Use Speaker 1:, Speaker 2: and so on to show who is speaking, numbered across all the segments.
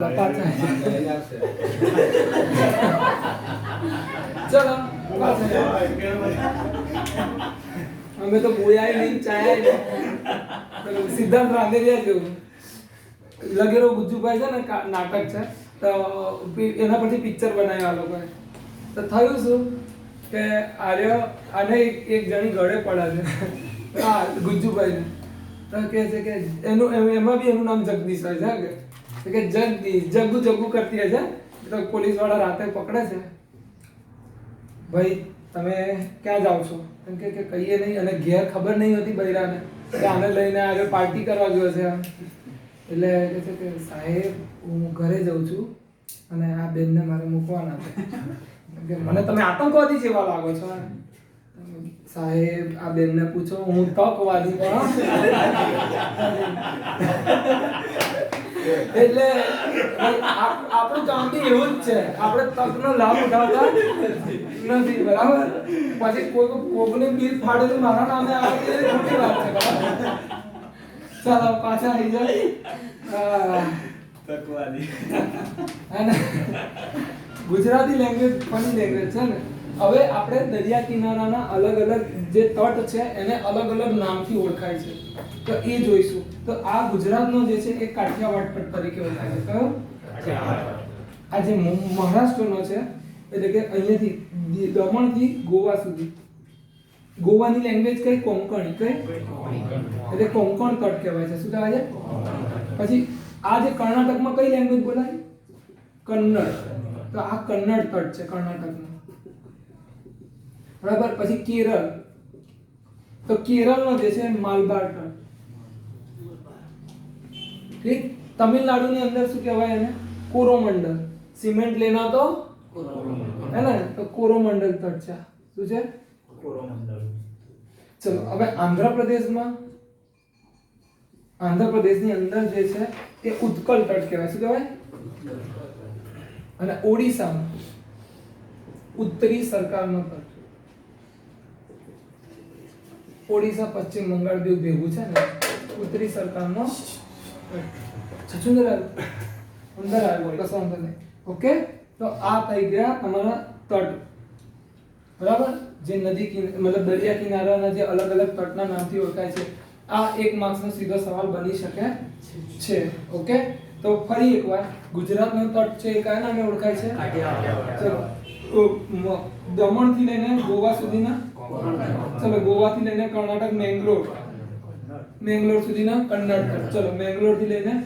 Speaker 1: ચલો અમે તો બોયા નહીં ચાયા સિદ્ધાર્થ રાંદેરિયા જેવું લગેરો ગુજ્જુભાઈ છે ને નાટક છે તો એના પછી પિક્ચર બનાવ્યા આ લોકોએ તો થયું શું કે આર્ય આને એક જણી ગળે પડે છે હા ગુજ્જુભાઈને તો કહે છે કે એનું એમાં બી એનું નામ જગદીશ હોય છે કે જગદીશ જગ્ગુ જગ્ગુ કરતી હશે તો પોલીસ વાળા રાતે પકડે છે ભાઈ તમે ક્યાં જાઓ છો એમ કે કહીએ નહીં અને ઘેર ખબર નહીં હોતી બૈરાને કે આને લઈને આગળ પાર્ટી કરવા ગયો છે એટલે કહે છે કે સાહેબ હું ઘરે જાઉં છું અને આ બેનને મારે મૂકવાના છે કે મને તમે આતંકવાદી જેવા લાગો છો સાહેબ આ બેનને પૂછો હું તકવાદી પણ એટલે આપણું કામ બી એવું જ છે આપણે તકનો લાભ ઉઠાવતા નથી બરાબર પછી કોકને બિલ ફાડે તો મારા નામે આવે એ ખોટી વાત છે બરાબર ચાલો પાછા આવી જાય તકવાદી અને ગુજરાતી લેંગ્વેજ ફની લેંગ્વેજ છે ને હવે આપણે દરિયા કિનારાના અલગ અલગ જે તટ છે એને અલગ અલગ નામથી ઓળખાય છે તો એ જોઈશું તો આ ગુજરાતનો જે છે એ કાઠિયાવાડ તટ તરીકે ઓળખાય છે કયો આ જે મહારાષ્ટ્રનો છે એટલે કે અહીંયાથી દમણથી ગોવા સુધી ગોવાની લેંગ્વેજ કઈ કોંકણી કઈ એટલે કોંકણ તટ કહેવાય છે શું કહેવાય છે પછી આ જે કર્ણાટકમાં કઈ લેંગ્વેજ બોલાય કન્નડ તો આ કન્નડ તટ છે કર્ણાટકનો બરાબર પછી કેરળ તો કેરળનો જે છે માલબાર તટ ઠીક તમિલનાડુની અંદર શું કહેવાય એને કોરોમંડલ સિમેન્ટ લેના તો હે ને તો કોરોમંડલ તટ છે શું છે કોરોમંડલ ચલો હવે આંધ્રપ્રદેશની અંદર જે છે એ ઉત્કલ તટ કહેવાય શું કહેવાય અને ઓડિશામાં ઉત્તરી સરકારનો તટ ઓડિશા પશ્ચિમ બંગાળ બે ભેગું છે ને ઉત્તરી સરકારનો છછુંદર અંદર આવ્યો કસો વાંધો નહીં ઓકે તો આ થઈ ગયા તમારા તટ બરાબર જે નદી મતલબ દરિયા કિનારાના જે અલગ અલગ તટના નામથી ઓળખાય છે આ એક માર્ક્સનો સીધો સવાલ બની શકે છે ઓકે તો ફરી એકવાર ગુજરાતનો તટ છે એ કયા નામે ઓળખાય છે ચલો દમણથી લઈને ગોવા સુધીના ચલો ગોવાથી લઈને કર્ણાટક મેંગ્લોર સુધીના કન્નડ તટ ચલો મેંગ્લોર થી લઈને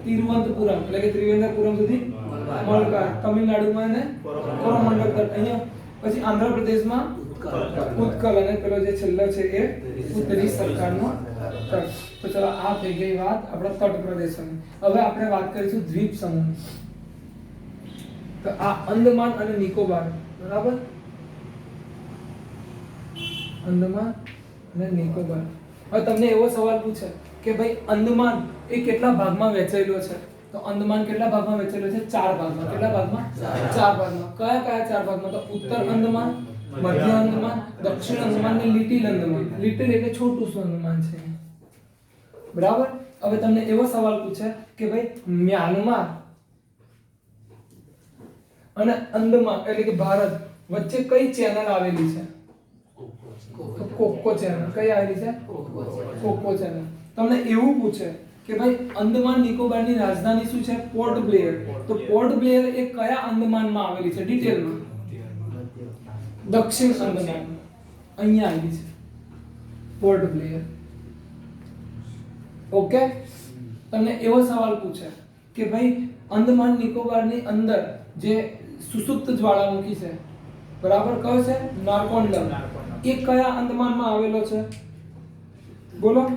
Speaker 1: તિરુવનંતપુરમ એટલે કે ત્રિવેન્દ્રપુરમ સુધી મલબાર તમિલનાડુમાં ને કોરોમંડલ તટ અહીંયા પછી આંધ્રપ્રદેશમાં ઉત્કલ અને પેલો જે છેલ્લો છે એ ઉત્તરી સરકારનો તટ તો ચલો આ થઈ ગઈ વાત આપણા તટ પ્રદેશોની હવે આપણે વાત કરીશું દ્વીપ સમૂહની તો આ અંદમાન અને નિકોબાર બરાબર અંદમાન અને નિકોબાર હવે તમને એવો સવાલ પૂછે કે ભાઈ અંદમાન એ કેટલા ભાગમાં વહેંચાયેલો છે તો અંદમાન કેટલા ભાગમાં વહેંચાયેલો છે ચાર ભાગમાં કેટલા ભાગમાં ચાર ભાગમાં કયા કયા ચાર ભાગમાં તો ઉત્તર અંદમાન મધ્ય અંદમાન દક્ષિણ અંદમાન અને લિટિલ અંદમાન લિટિલ એટલે છોટું શું અંદમાન છે બરાબર હવે તમને એવો સવાલ પૂછે કે ભાઈ મ્યાનમાર અને અંદમાન એટલે કે ભારત વચ્ચે કઈ ચેનલ આવેલી છે તો કોકો ચેનલ કઈ આવેલી છે કોકો ચેનલ તમને એવું પૂછે કે ભાઈ અંદમાન નિકોબારની રાજધાની શું છે પોર્ટ બ્લેયર તો પોર્ટ બ્લેયર એ કયા અંદમાનમાં આવેલી છે ડિટેલમાં દક્ષિણ અંદમાન અહીંયા આવેલી છે પોર્ટ બ્લેયર ઓકે તમને એવો સવાલ પૂછે કે ભાઈ અંદમાન નિકોબારની અંદર જે સુસુપ્ત જ્વાળામુખી છે બરાબર કયો છે નારકોન્ડમ એ કયા અંદમાનમાં આવેલો છે બોલો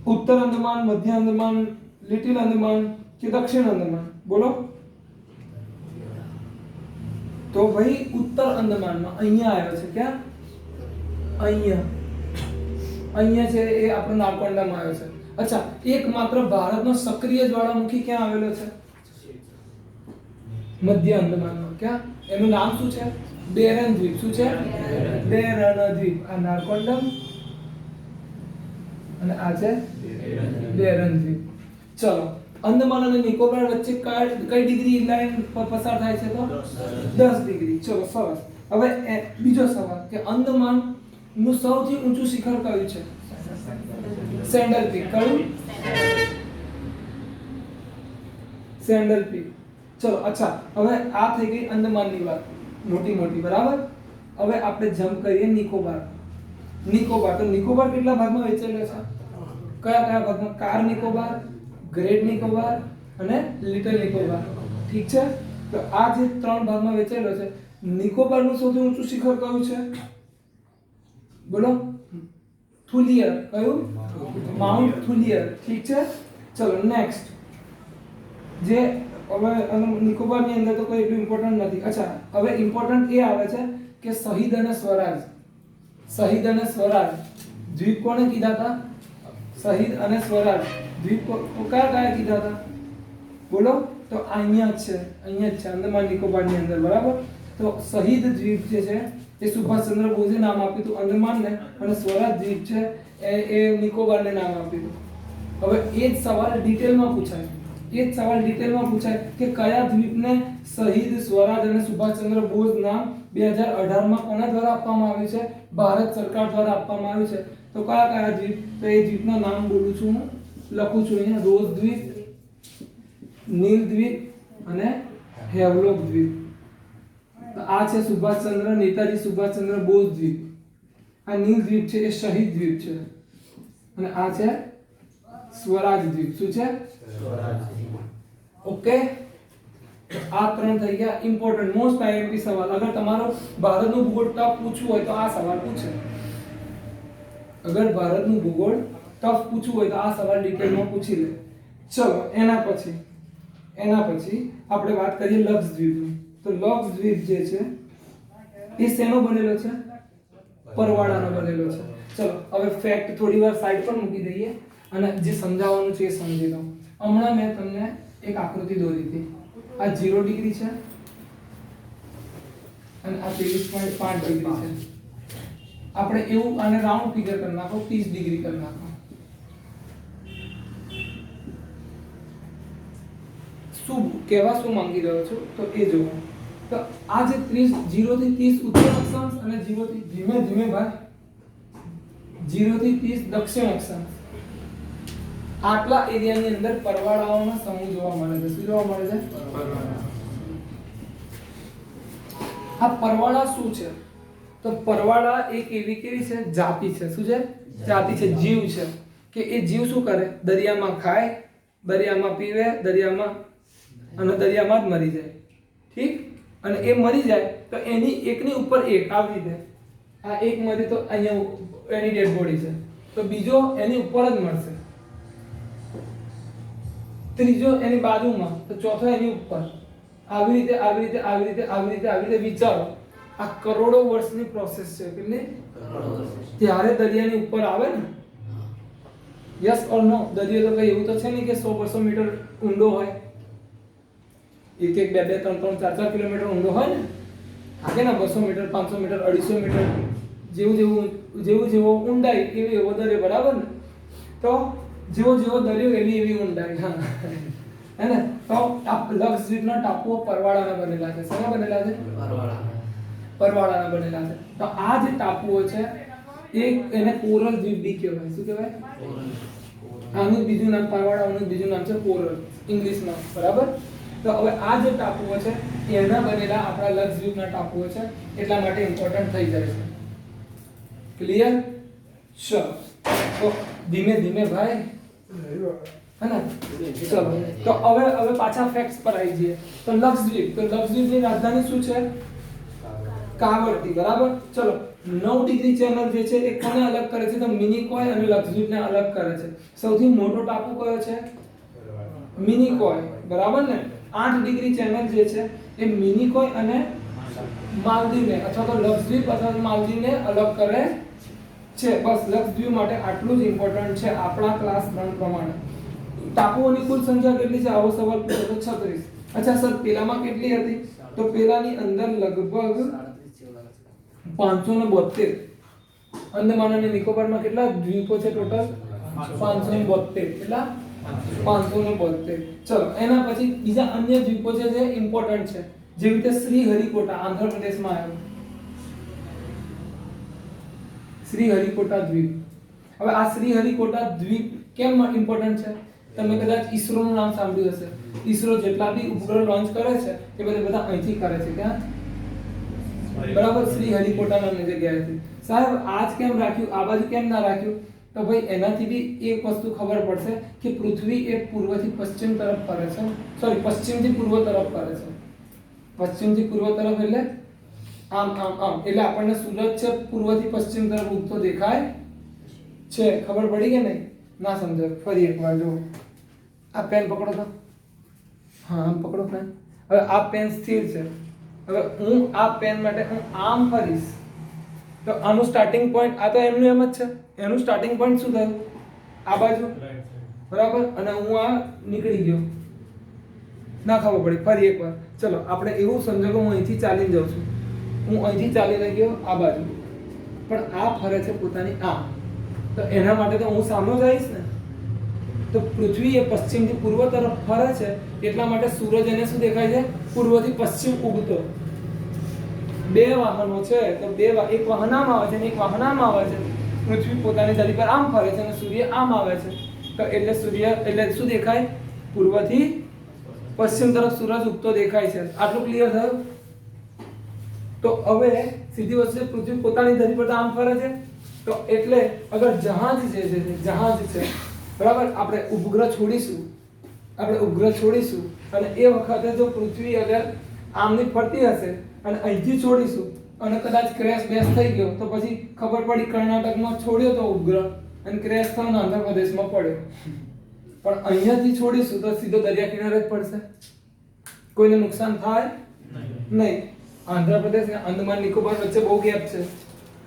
Speaker 1: ઉત્તર અંદમાન મધ્ય અંદમાન લિટિલ અંદમાન કે દક્ષિણ અંદમાન બોલો તો ભાઈ ઉત્તર અંદમાનમાં અહીંયા આવ્યો છે ક્યાં અહીંયા છે એ આપણો નારકોન્ડામાં આવ્યો છે અચ્છા એકમાત્ર ભારતનો સક્રિય જ્વાળામુખી ક્યાં આવેલો છે મધ્ય અંદમાનમાં ક્યાં એનું નામ શું છે બેરન દ્વીપ શું છે બેરન દ્વીપ આ નારકોન્ડમ અને આ છે બેરન દ્વીપ ચલો અંદમાન અને નિકોબાર વચ્ચે કઈ ડિગ્રી લાઈન પસાર થાય છે? તો 10 ડિગ્રી. ચલો સરસ. હવે બીજો સવાલ કે અંદમાન નું સૌથી ઊંચું શિખર કયું છે? Saddle peak. કયું? Saddle peak. ચલો અચ્છા, હવે આ થઈ ગઈ અંદમાનની વાત, મોટી બરાબર. હવે આપણે જમ્પ કરીએ નિકોબાર. તો નિકોબાર કેટલા ભાગમાં વહેંચેલો છે? કયા ભાગમાં? કાર નિકોબાર, ગ્રેટ નિકોબાર અને લિટલ નિકોબાર. ઠીક છે. તો આ જે 3 ભાગમાં વહેંચેલો છે. નિકોબારનું સૌથી ઊંચું શિખર કયું છે? બોલો. થુલિયર. કયું? માઉન્ટ થુલિયર. ઠીક છે. ચલો નેક્સ્ટ. જે હવે નિકોબારની અંદર તો કોઈ એટલું ઇમ્પોર્ટન્ટ નથી. અચ્છા, હવે ઇમ્પોર્ટન્ટ એ આવે છે કે શહીદ અને સ્વરાજ દ્વીપ કોને કીધા હતા? શહીદ અને સ્વરાજ દ્વીપ કયા કીધા હતા? બોલો. તો અહીંયા જ છે અંદમાન નિકોબારની અંદર, બરાબર. તો શહીદ દ્વીપ જે છે એ સુભાષચંદ્ર બોઝે નામ આપ્યું હતું અંદમાનને, અને સ્વરાજ દ્વીપ છે એ નિકોબારને નામ આપ્યું હતું. હવે એ જ સવાલ ડિટેલમાં પૂછાય કે કયા દ્વીપને શહીદ, સ્વરાજ અને સુભાષચંદ્ર બોઝ નામ 2018 માં કોના દ્વારા આપવામાં આવ્યું છે? ભારત સરકાર દ્વારા આપવામાં આવ્યું છે. તો કયા દ્વીપ? તો એ દ્વીપના નામ બોલું છું, હું લખું છું અહીંયા. રોઝ દ્વીપ, નીલ દ્વીપ અને હેવલોક દ્વીપ. તો આ છે નેતાજી સુભાષચંદ્ર બોઝ દ્વીપ. આ નીલ દ્વીપ છે એ શહીદ દ્વીપ છે, અને આ છે સ્વરાજ દ્વીપ. શું છે? સ્વરાજ. ઓકે. આ 3 થઈ ગયા ઇમ્પોર્ટન્ટ મોસ્ટ આઈએમપી સવાલ. અગર તમારો ભારતનું ભૂગોળ ટફ પૂછવું હોય તો આ સવાલ પૂછે. તો આ સવાલ ડિટેલમાં પૂછી લે. ચલો એના પછી આપણે વાત કરીએ લક્ષદ્વીપની. તો લક્ષદ્વીપ જે છે એ શેનો બનેલો છે? પરવાળાનો બનેલો છે. ચલો હવે ફેક્ટ થોડી વાર સાઈડ પર મૂકી દઈએ અને જે સમજાવવાનું છે એ સમજી લો. હમણાં મેં તમને એક આકૃતિ દોરી હતી. આ 0 ડિગ્રી છે અને આ 23.5 ડિગ્રી છે. આપણે એવું આને રાઉન્ડ ફિગર કરી નાખો, 30 ડિગ્રી કરી નાખો. શું માંગી રહ્યો છું તો એ જુઓ. તો આ જે 0 થી 30 ઉત્તર અક્ષાંશ અને 0 થી ધીમે ભાઈ 0 થી 30 દક્ષિણ અક્ષાંશ, આટલા એરિયાની અંદર પરવાળાઓનો સમૂહ જોવા મળે છે. શું જોવા મળે છે? પરવાળા. આ પરવાળા શું છે? તો પરવાળા એક એવી કેવી છે? જાતિ છે. શું છે? જાતિ છે, જીવ છે. કે એ જીવ શું કરે? દરિયામાં ખાય, દરિયામાં પીવે, દરિયામાં જ મરી જાય. ઠીક. અને એ મરી જાય તો એની એકની ઉપર એક આવી રીતે, આ એક મરી તો અહીંયા એની ડેડ બોડી છે, તો બીજો એની ઉપર જ મળશે, ત્રીજો એની બાજુમાં, તો ચોથો એની ઉપર. આવી રીતે વિચારો. આ કરોડો વર્ષની પ્રોસેસ છે. કેટલી? ત્યારે દરિયાની ઉપર આવે ને. યસ ઓર નો? દરિયો તો કઈ એવું તો છે નહીં કે 100-200 મીટર ઊંડો હોય. 1-2, 2-3, 4 કિલોમીટર ઊંડો હોય ને. આગે ના 200 મીટર, 500 મીટર, 250 મીટર, જેવું ઊંડાઈ એવો દરિયો, બરાબર ને? તો જેવો દરિયો એવી ઊંડાઈ. હા, હે ને? તો આ લક્ષદ્વીપના ટાપુઓ પરવાળાના બનેલા છે. શેના બનેલા છે? પરવાળાના બનેલા છે. તો આ જે ટાપુઓ છે એને કોરલ દ્વીપ બી કહેવાય. શું કહેવાય? આનું બીજું નામ પરવાળાનું બીજું નામ છે કોરલ ઇંગ્લિશમાં, બરાબર? તો હવે આ જે ટાપુઓ છે એના બનેલા આપણા લક્ષદ્વીપના ટાપુઓ છે, એટલા માટે ઇમ્પોર્ટન્ટ થઈ જાય છે. ક્લિયર? ચલો તો ધીમે ભાઈ, હે ને? ચલો તો હવે પાછા ફેક્ટ્સ પર આવી જઈએ. તો લક્ષદ્વીપની રાજધાની શું છે? કાવરતી, બરાબર? ચલો 9 ડિગ્રી ચેનલ જે છે એ કોને અલગ કરે છે? તો મિનિકોય અને લક્ષદ્વીપને અલગ કરે છે. સૌથી મોટો ટાપુ કયો છે? મિનિકોય, બરાબર ને? 8 ડિગ્રી ચેનલ જે છે એ મિનિકોય અને માલદીવને અથવા તો લક્ષદ્વીપ અથવા માલદીવને અલગ કરે છે. બસ લક્ષદ્વીપ માટે આટલું જ ઇમ્પોર્ટન્ટ છે આપણા ક્લાસ 3 પ્રમાણે. ટાપુઓની કુલ સંખ્યા કેટલી છે? આવો સવાલ પૂછો તો 36. અચ્છા સર, પેલામાં કેટલી હતી? તો પેલાની અંદર લગભગ 572. અંદમાન અને નિકોબારમાં કેટલા દ્વીપો છે ટોટલ? 572. કેટલા? 572. ચલો એના પછી બીજા અન્ય દ્વીપો છે જે ઇમ્પોર્ટન્ટ છે, જેવી રીતે શ્રીહરિકોટા આંધ્રપ્રદેશમાં આવ્યો, શ્રીહરિકોટા દ્વીપ. હવે આ શ્રીહરિકોટા દ્વીપ કેમ ઇમ્પોર્ટન્ટ છે? તમે કદાચ ઈસરો નું નામ સાંભળ્યું હશે. ઈસરો જેટલા બી ઉપગ્રહ લોન્ચ કરે છે એ બધા અહીંથી કરે છે. ક્યાં? બરાબર, શ્રીહરિકોટાના જગ્યાએથી. સાહેબ આજ કેમ રાખ્યું, આ બાજુ કેમ ના રાખ્યું? તો ભાઈ એનાથી બી એક વસ્તુ ખબર પડશે કે પૃથ્વી એ પૂર્વથી પશ્ચિમ તરફ ફરે છે, સોરી પશ્ચિમથી પૂર્વ તરફ ફરે છે. પશ્ચિમથી પૂર્વ તરફ એટલે આમ આમ આમ, એટલે આપણને સૂરજ છે પૂર્વથી પશ્ચિમ તરફ ઉગતો દેખાય છે. ખબર પડી કે નહીં? ના સમજો ફરી એકવાર જો. આ પેન પકડો તો, હા આમ પકડો પેન. હવે આ પેન સ્થિર છે. હવે હું આ પેન માટે હું આમ ફરીશ તો આનું સ્ટાર્ટિંગ પોઈન્ટ, આ તો એમનું એમ જ છે, એનું સ્ટાર્ટિંગ પોઈન્ટ શું થયું? આ બાજુ, બરાબર. અને હું આ નીકળી ગયો, ના ખબર પડી. ફરી એકવાર ચલો આપણે એવું સમજો કે હું અહીંથી ચાલીને જાઉં છું, હું અહીંથી ચાલીને ગયો આ બાજુ, પણ આ ફરે છે પોતાની આમ, તો એના માટે તો હું સામે જઈશ ને. તો પૃથ્વી એ પશ્ચિમથી પૂર્વ તરફ ફરે છે એટલા માટે સૂરજ એને શું દેખાય છે? પૂર્વથી પશ્ચિમ ઉગતો. બે વાહનો છે તો એક વાહન આમ આવે છે અને એક વાહન આમ આવે છે. પૃથ્વી પોતાની ધરી પર આમ ફરે છે અને સૂર્ય આમ આવે છે, તો એટલે સૂર્ય એટલે શું દેખાય? પૂર્વથી પશ્ચિમ તરફ સૂરજ ઉગતો દેખાય છે. આટલું ક્લિયર થયું? તો હવે સીધી વસ્તુ, પૃથ્વી પોતાની ધરી પર આમ ફરે છે, તો એટલે અગર જહાજ છે બરાબર, આપણે ઉપગ્રહ છોડીશું અને એ વખતે જો પૃથ્વી અગર આમની ફરતી હશે અને અહીંથી છોડીશું અને કદાચ ક્રેશ બેસ થઈ ગયો તો પછી ખબર પડી કર્ણાટકમાં છોડ્યો તો ઉપગ્રહ અને ક્રેશ થયો ને આંધ્રપ્રદેશમાં પડ્યો. પણ અહીંયાથી છોડીશું તો સીધો દરિયા કિનારે જ પડશે, કોઈને નુકસાન થાય નહીં. આંધ્રપ્રદેશ અને અંદમાન નિકોબાર વચ્ચે બહુ ગેપ છે,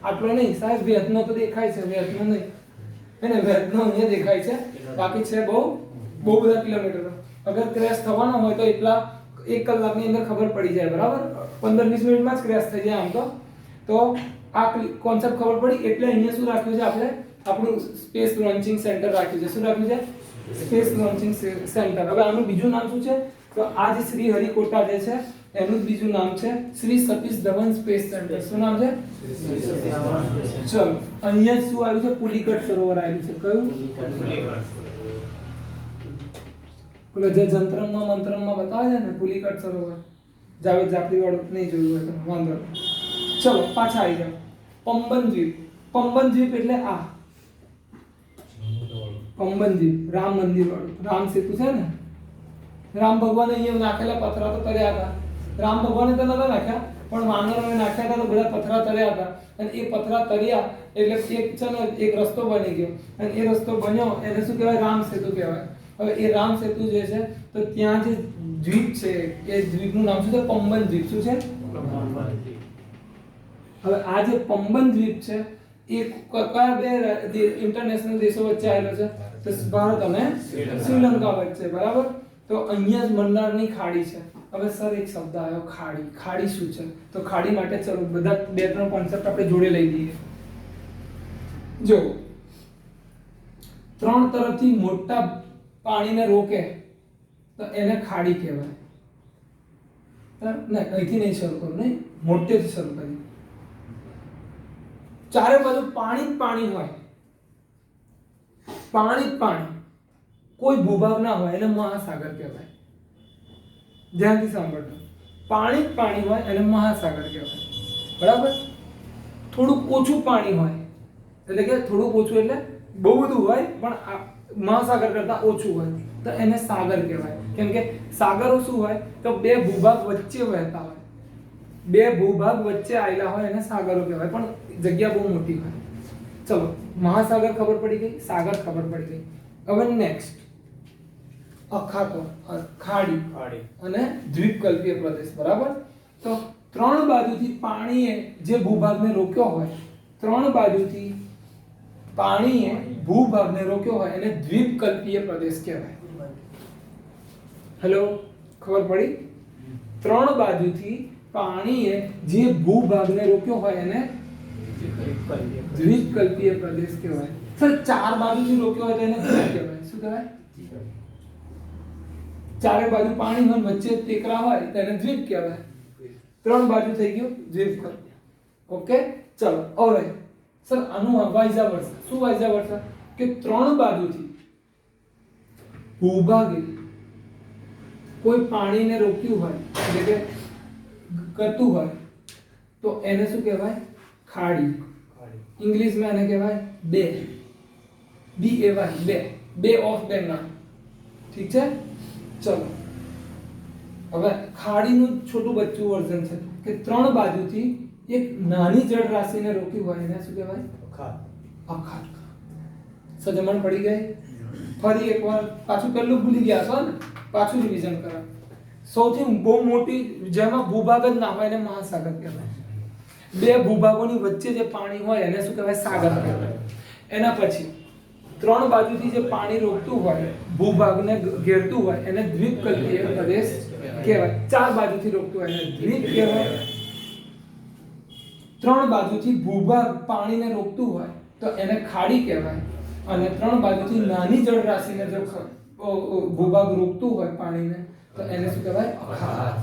Speaker 1: આટલો નહીં સાહેબ. વિયતનામ તો દેખાય છે, વિયતનામ નહીં એને વિયતનામ અહીંયા દેખાય છે, બાકી છે બહુ બધા કિલોમીટર. અગર ક્રેશ થવાનો હોય તો એટલા 1 કલાકની અંદર ખબર પડી જાય, બરાબર. 15-20 મિનિટમાં જ ક્રેશ થઈ જાય આમ તો આ કોન્સેપ્ટ ખબર પડી. એટલે અહીંયા શું રાખ્યું છે આપણે? આપણું સ્પેસ લોન્ચિંગ સેન્ટર રાખ્યું છે. શું રાખ્યું છે? Space launching centre. હવે આનું બીજું નામ શું છે? તો આ જે શ્રીહરિકોટા જે છે એનું બીજું નામ છે શ્રી સતીશ ધવન સ્પેસ સેન્ટર. શું નામ છે? ચલો અહીંયા શું આવ્યું છે? પુલિકટ સરોવર આવ્યું છે. કયું? પેલો જે જંત્રમમાં મંત્રમમાં બતાવે છે ને, પુલિકટ સરોવર. જાવેદ જાફરી વાળું નહીં જોયું હોય તો વાંધો નહીં. ચલો પાછા આવી જાઓ. પંબન દ્વીપ એટલે આ પંબન દ્વીપ, રામ મંદિર વાળું, રામ સેતુ છે ને. રામ ભગવાને અહીંયા નાખેલા પથરા તો તર્યા હતા. રામ ભગવાને તો નતા નાખ્યા, પણ વાનરોએ નાખ્યા હતા તો બધા પથરા તર્યા હતા. અને એ પથરા તર્યા એટલે એક છે ને એક રસ્તો બની ગયો, અને એ રસ્તો બન્યો એને શું કહેવાય? રામ સેતુ કહેવાય. હવે એ રામ સેતુ જે છે તો ત્યાં જે દ્વીપ છે એ દ્વીપનું નામ શું છે? પંબન દ્વીપ. શું છે? હવે આ જે પંબન દ્વીપ છે એ કયા બે ઇન્ટરનેશનલ દેશો વચ્ચે આવેલો છે? તો ભારત અને શ્રીલંકા વચ્ચે, બરાબર. તો અહીંયા જ મંડારની ખાડી છે. હવે સર એક શબ્દ આવ્યો ખાડી. ખાડી શું છે? તો ખાડી માટે ચલો બધા 2-3 કોન્સેપ્ટ આપણે જોડે લઈ લઈએ. જો 3 તરફથી મોટા પાણીને રોકે તો એને ખાડી કહેવાય. ના અહીંથી નહીં શરૂ કરું, નહીં મોટેથી શરૂ કરીએ. ચારે બાજુ પાણી જ પાણી હોય, પાણી જ પાણી, કોઈ ભૂભાગ ના હોય એને મહાસાગર કહેવાય. ધ્યાનથી સાંભળજો, પાણી જ પાણી હોય એને મહાસાગર કહેવાય, બરાબર. થોડુંક ઓછું પાણી હોય એટલે કે થોડુંક ઓછું એટલે બહુ બધું હોય પણ મહાસાગર કરતા ઓછું હોય તો એને સાગર કહેવાય. કેમ કે સાગરો શું હોય તો બે ભૂભાગ વચ્ચે વહેતા હોય, બે ભૂભાગ વચ્ચે આવેલા હોય એને સાગરો કહેવાય, પણ જગ્યા બહુ મોટી હોય. ચલો મહાસાગર ખબર પડી ગઈ, સાગર ખબર પડી ગઈ. હવે નેક્સ્ટ અખાતો, ખાડી અને દ્વીપકલ્પીય પ્રદેશ, બરાબર. તો 3 બાજુથી પાણીએ જે ભૂભાગને રોક્યો હોય, 3 બાજુથી પાણીએ ભૂભાગને રોક્યો હોય એને દ્વીપકલ્પીય પ્રદેશ કહેવાય. હેલો, ખબર પડી? 3 બાજુથી પાણીએ જે ભૂભાગને રોક્યો હોય એને દ્વીપકલ્પીય પ્રદેશ કહેવાય. સર 4 બાજુથી રોક્યો હોય તો એને શું કહેવાય? શું કહેવાય? ચારે બાજુ પાણી હોય વચ્ચે ટેકરા હોય તેને દ્વીપ કહેવાય. 3 બાજુ થઈ ગયું દ્વીપ. ઓકે ચલો હવે સર આનું વાઇઝા વર્સા. શું વાઇઝા વર્સા? કે 3 બાજુથી ભૂભાગે કોઈ પાણીને રોક્યું હોય એટલે કે કરતું હોય તો એને શું કહેવાય? ખાડી. ઇંગ્લિશમાં એને કહેવાય બે. બે ઓફ બેંગાલ. ઠીક છે. ચલો હવે ખાડીનું છોટું બચ્ચું વર્ઝન છે કે 3 બાજુથી એક નાની જળ રાશિને રોકી હોય એને શું કહેવાય? અખાત. સજમણ પડી ગઈ? ફરી એકવાર પાછું પહેલું ભૂલી ગયા છો ને, પાછું રિવિઝન કરો. સૌથી બહુ મોટી જેમાં ભૂભાગ જ ના હોય એને મહાસાગર કહેવાય. બે ભૂભાગોની વચ્ચે જે પાણી હોય એને શું કહેવાય? સાગર કહેવાય. એના પછી 3 બાજુથી જે પાણી રોકતું હોય ભૂભાગને ઘેરતું હોય એને દ્વીપકલ્પીય પ્રદેશ કહેવાય. 4 બાજુથી રોકતું હોય એને દ્વીપ કહેવાય. 3 બાજુથી ભૂભાગ પાણીને રોકતું હોય તો એને ખાડી કહેવાય. અને 3 બાજુથી નાની જળ રાશિને જો ભૂભાગ રોકતું હોય પાણીને તો એને શું કહેવાય? અખાત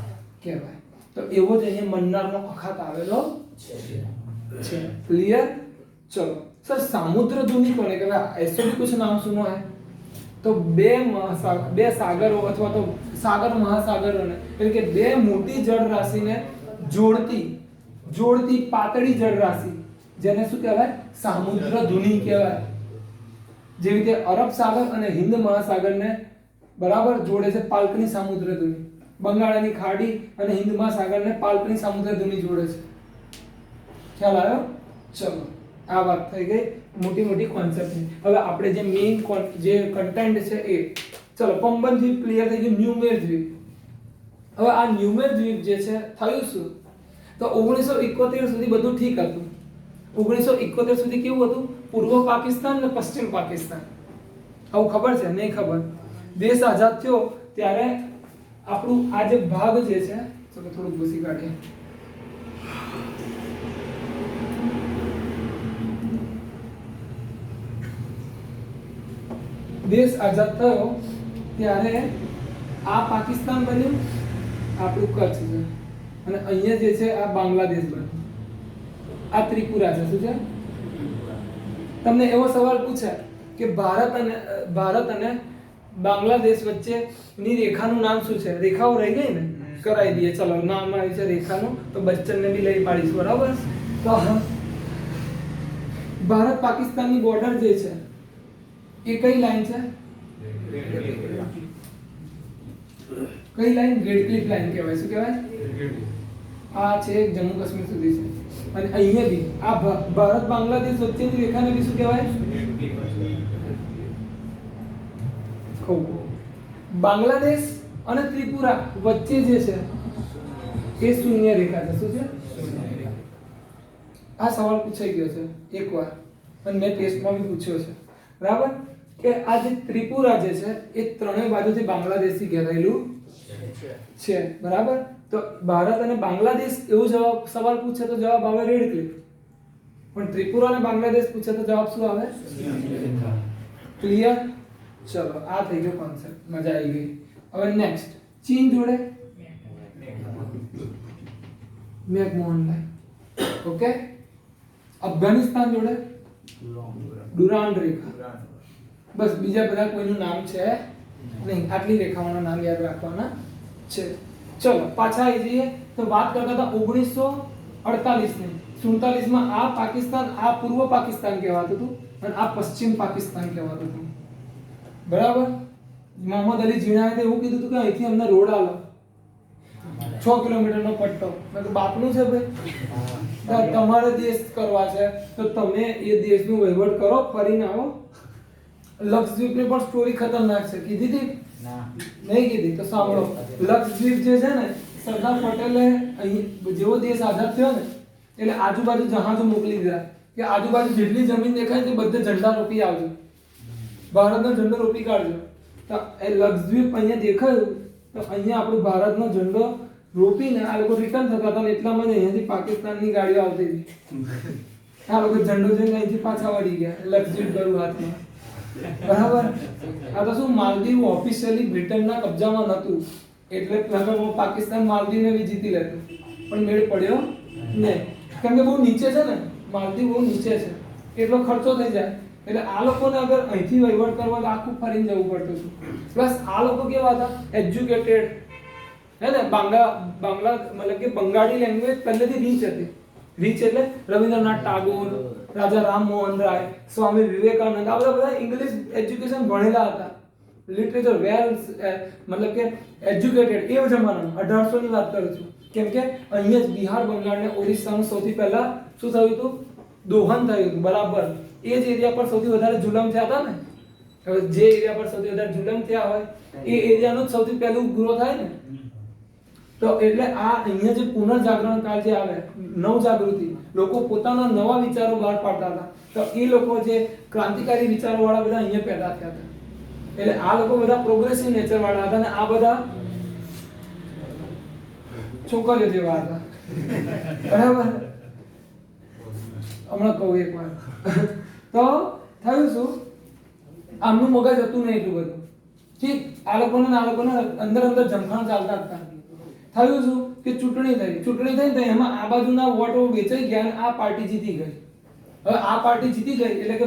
Speaker 1: કહેવાય. તો એવો જ અહીંયા મન્નારનો અખાત આવેલો છે. ક્લિયર? ચલો सर समुद्र धुनी कोने कहवाय? ऐसे भी कुछ नाम सुनो है तो બે સાગરો અથવા તો સાગર મહાસાગરોને એટલે કે બે મોટી જળ રાશિને જોડતી પાતળી જળ રાશિ જેને શું કહેવાય? સમુદ્ર ધુની કહેવાય. જેવી રીતે અરબ સાગર અને હિન્દ મહાસાગરને બરાબર જોડે છે પાલ્કની સમુદ્ર ધુની. બંગાળની ખાડી અને હિન્દ મહાસાગરને પાલ્કની સમુદ્ર ધુની જોડે છે. ખ્યાલ આવ્યો? ચલો આ વાત થઈ ગઈ મોટી મોટી કોન્સેપ્ટની. હવે આપણે જે મેઇન જે કન્ટેન્ટ છે એ ચલો પંબન દ્વીપ ક્લિયર થઈ ગયું. ન્યુમેર દ્વીપ. હવે આ ન્યુમેર દ્વીપ જે છે થયું શું? તો 1971 સુધી બધું ઠીક હતું. 1971 સુધી કેવું હતું? પૂર્વ પાકિસ્તાન અને પશ્ચિમ પાકિસ્તાન. આવું ખબર છે? નહીં ખબર. દેશ આઝાદ થયો ત્યારે આપણું આ જે ભાગ જે છે ચલો થોડું ઘૂસી કાઢીએ. દેશ આઝાદ થયો ત્યારે આ પાકિસ્તાન બન્યું, આપણું કચ્છ છે અને અહીંયા જે છે આ બાંગ્લાદેશ બન્યું. આ ત્રિપુરા છે. શું છે? તમને એવો સવાલ પૂછે કે ભારત અને બાંગ્લાદેશ વચ્ચેની રેખાનું નામ શું છે? રેખાઓ રહી ગઈ ને, કરાવી દઈએ. ચલો નામ આવ્યું છે રેખાનું તો બચ્ચનને બી લઈ પાડીશું. બરાબર? તો ભારત પાકિસ્તાનની બોર્ડર જે છે એ કઈ લાઈન છે? કઈ લાઈન? ગ્રેટ ક્લિફ લાઈન કહેવાય. શું કહેવાય? આ છે જમ્મુ કાશ્મીર સુધી છે. અને અહીંયા બી આ ભારત બાંગ્લાદેશ વચ્ચેની રેખાને બી શું કહેવાય? બાંગ્લાદેશ અને ત્રિપુરા વચ્ચે જે છે એ શૂન્ય રેખા છે. શું છે? આ સવાલ પૂછાઈ ગયો છે એકવાર અને મેં ટેસ્ટમાં બી પૂછ્યો છે. બરાબર? કે આ જે ત્રિપુરા જે છે એ ત્રણેય બાજુથી બાંગ્લાદેશથી ઘેરાયેલું છે. બરાબર? તો ભારત અને બાંગ્લાદેશ એવું સવાલ પૂછે તો જવાબ આવે રેડ ક્લિફ. પણ ત્રિપુરા અને બાંગ્લાદેશ પૂછે તો જવાબ શું આવે? ક્લિયર? ચલો આ થઈ ગયો કોન્સેપ્ટ. મજા આવી ગઈ. હવે નેક્સ્ટ ચીન જોડે મેકમોહન લાઈન. ઓકે. અફઘાનિસ્તાન જોડે ડુરાન્ડ રેખા. બસ બીજા બધા કોઈનું નામ છે નહીં. આટલી રેખાઓના નામ યાદ રાખવાના છે. ચલો પાછા આવી જઈએ તો વાત કરતા હતા 1948 ની. 47 માં આ પાકિસ્તાન, આ પૂર્વ પાકિસ્તાન કહેવાતું હતું અને આ પશ્ચિમ પાકિસ્તાન કહેવાતું હતું. બરાબર? મોહમ્મદ અલી જીણાએ એવું કીધું હતું કે અહીંથી અમને રોડ આલો 6 કિલોમીટરનો પટ્ટો. મેં તો બાપનું છે ભાઈ, તમારે દેશ કરવા છે તો તમે એ દેશનું વહીવટ કરો, ફરીને આવો. લક્ષદ્વીપની પણ સ્ટોરી ખતરનાક છે. કીધી હતી? નહીં કીધી તો સાંભળો. લક્ષદ્વીપ જે છે ને સરદાર પટેલે અહીં જેવો દેશ આઝાદ થયો ને એટલે આજુબાજુ જહાજો મોકલી દીધા કે આજુબાજુ જેટલી જમીન દેખાય તે બધે ઝંડા રોપી આવજો, ભારતનો ઝંડો રોપી કાઢજો. તો એ લક્ષદ્વીપ અહીંયા દેખાયું તો અહીંયા આપણો ભારતનો ઝંડો રોપીને આ લોકો રિટર્ન થતા હતા ને એટલામાં અહીંયાથી પાકિસ્તાનની ગાડીઓ આવતી હતી. આ લોકો ઝંડો જોઈને અહીંથી પાછા વળી ગયા લક્ષદ્વીપ ગયું હાથમાં. બરાબર. આ તો શું, માલદીવ ઓફિશિયલી બ્રિટનના કબજામાં નહોતું, એટલે પાકિસ્તાન માલદીવને બી જીતી લેતું, પણ મેળ પડ્યો નહીં, કેમ કે બહુ નીચે છે ને, માલદીવ બહુ નીચે છે, એટલો ખર્ચો થઈ જાય, એટલે આ લોકોને અગર અહીંથી વહીવટ કરવા તો આખું ફરીને જવું પડતું હતું. પ્લસ આ લોકો કેવા હતા, એજ્યુકેટેડ, હે ને, બાંગ્લા મતલબ કે બંગાળી લેંગ્વેજ પહેલેથી રીચ હતી. રીચ એટલે રવિન્દ્રનાથ ટાગોર, રાજા રામ મોહન રાય, સ્વામી વિવેકાનંદ, આ બધા ઇંગ્લિશ એજ્યુકેશન ભણેલા હતા, લિટરેચર વેલ મતલબ કે એજ્યુકેટેડ. એ જમાનામાં 1800 ની વાત કરું છું, કેમ કે અહીંયા જ બિહાર, બંગાળ ને ઓરિસ્સામાં સૌથી પહેલા શું થયું હતું, દોહન થયું હતું. બરાબર. એ જ એરિયા પર સૌથી વધારે જુલમ થયા હતા ને. હવે જે એરિયા પર સૌથી વધારે જુલમ થયા હોય એ એરિયાનું સૌથી પહેલું ગ્રો થાય ને. તો એટલે આ અહીંયા જે પુનર્જાગરણ કાળ જે આવે, નવજાગૃતિ, લોકો પોતાના નવા વિચારો બહાર પાડતા હતા, તો એ લોકો જે ક્રાંતિકારી વિચારો વાળા બધા અહીંયા પેદા થયા હતા. એટલે આ લોકો બધા પ્રોગ્રેસિવ નેચર વાળા હતા, અને આ બધા છોકરીઓ જેવા હતા. બરાબર. હમણાં કહું એક વાર. તો થયું શું, આમનું મગજ હતું નહીં એટલું બધું, ઠીક. આ લોકોને અંદર જમખાણ ચાલતા હતા. થયું શું કે ચૂંટણી થઈ તો એમાં આ બાજુના વોટો વેચાઈ ગયા અને આ પાર્ટી જીતી ગઈ. હવે આ પાર્ટી જીતી ગઈ એટલે કે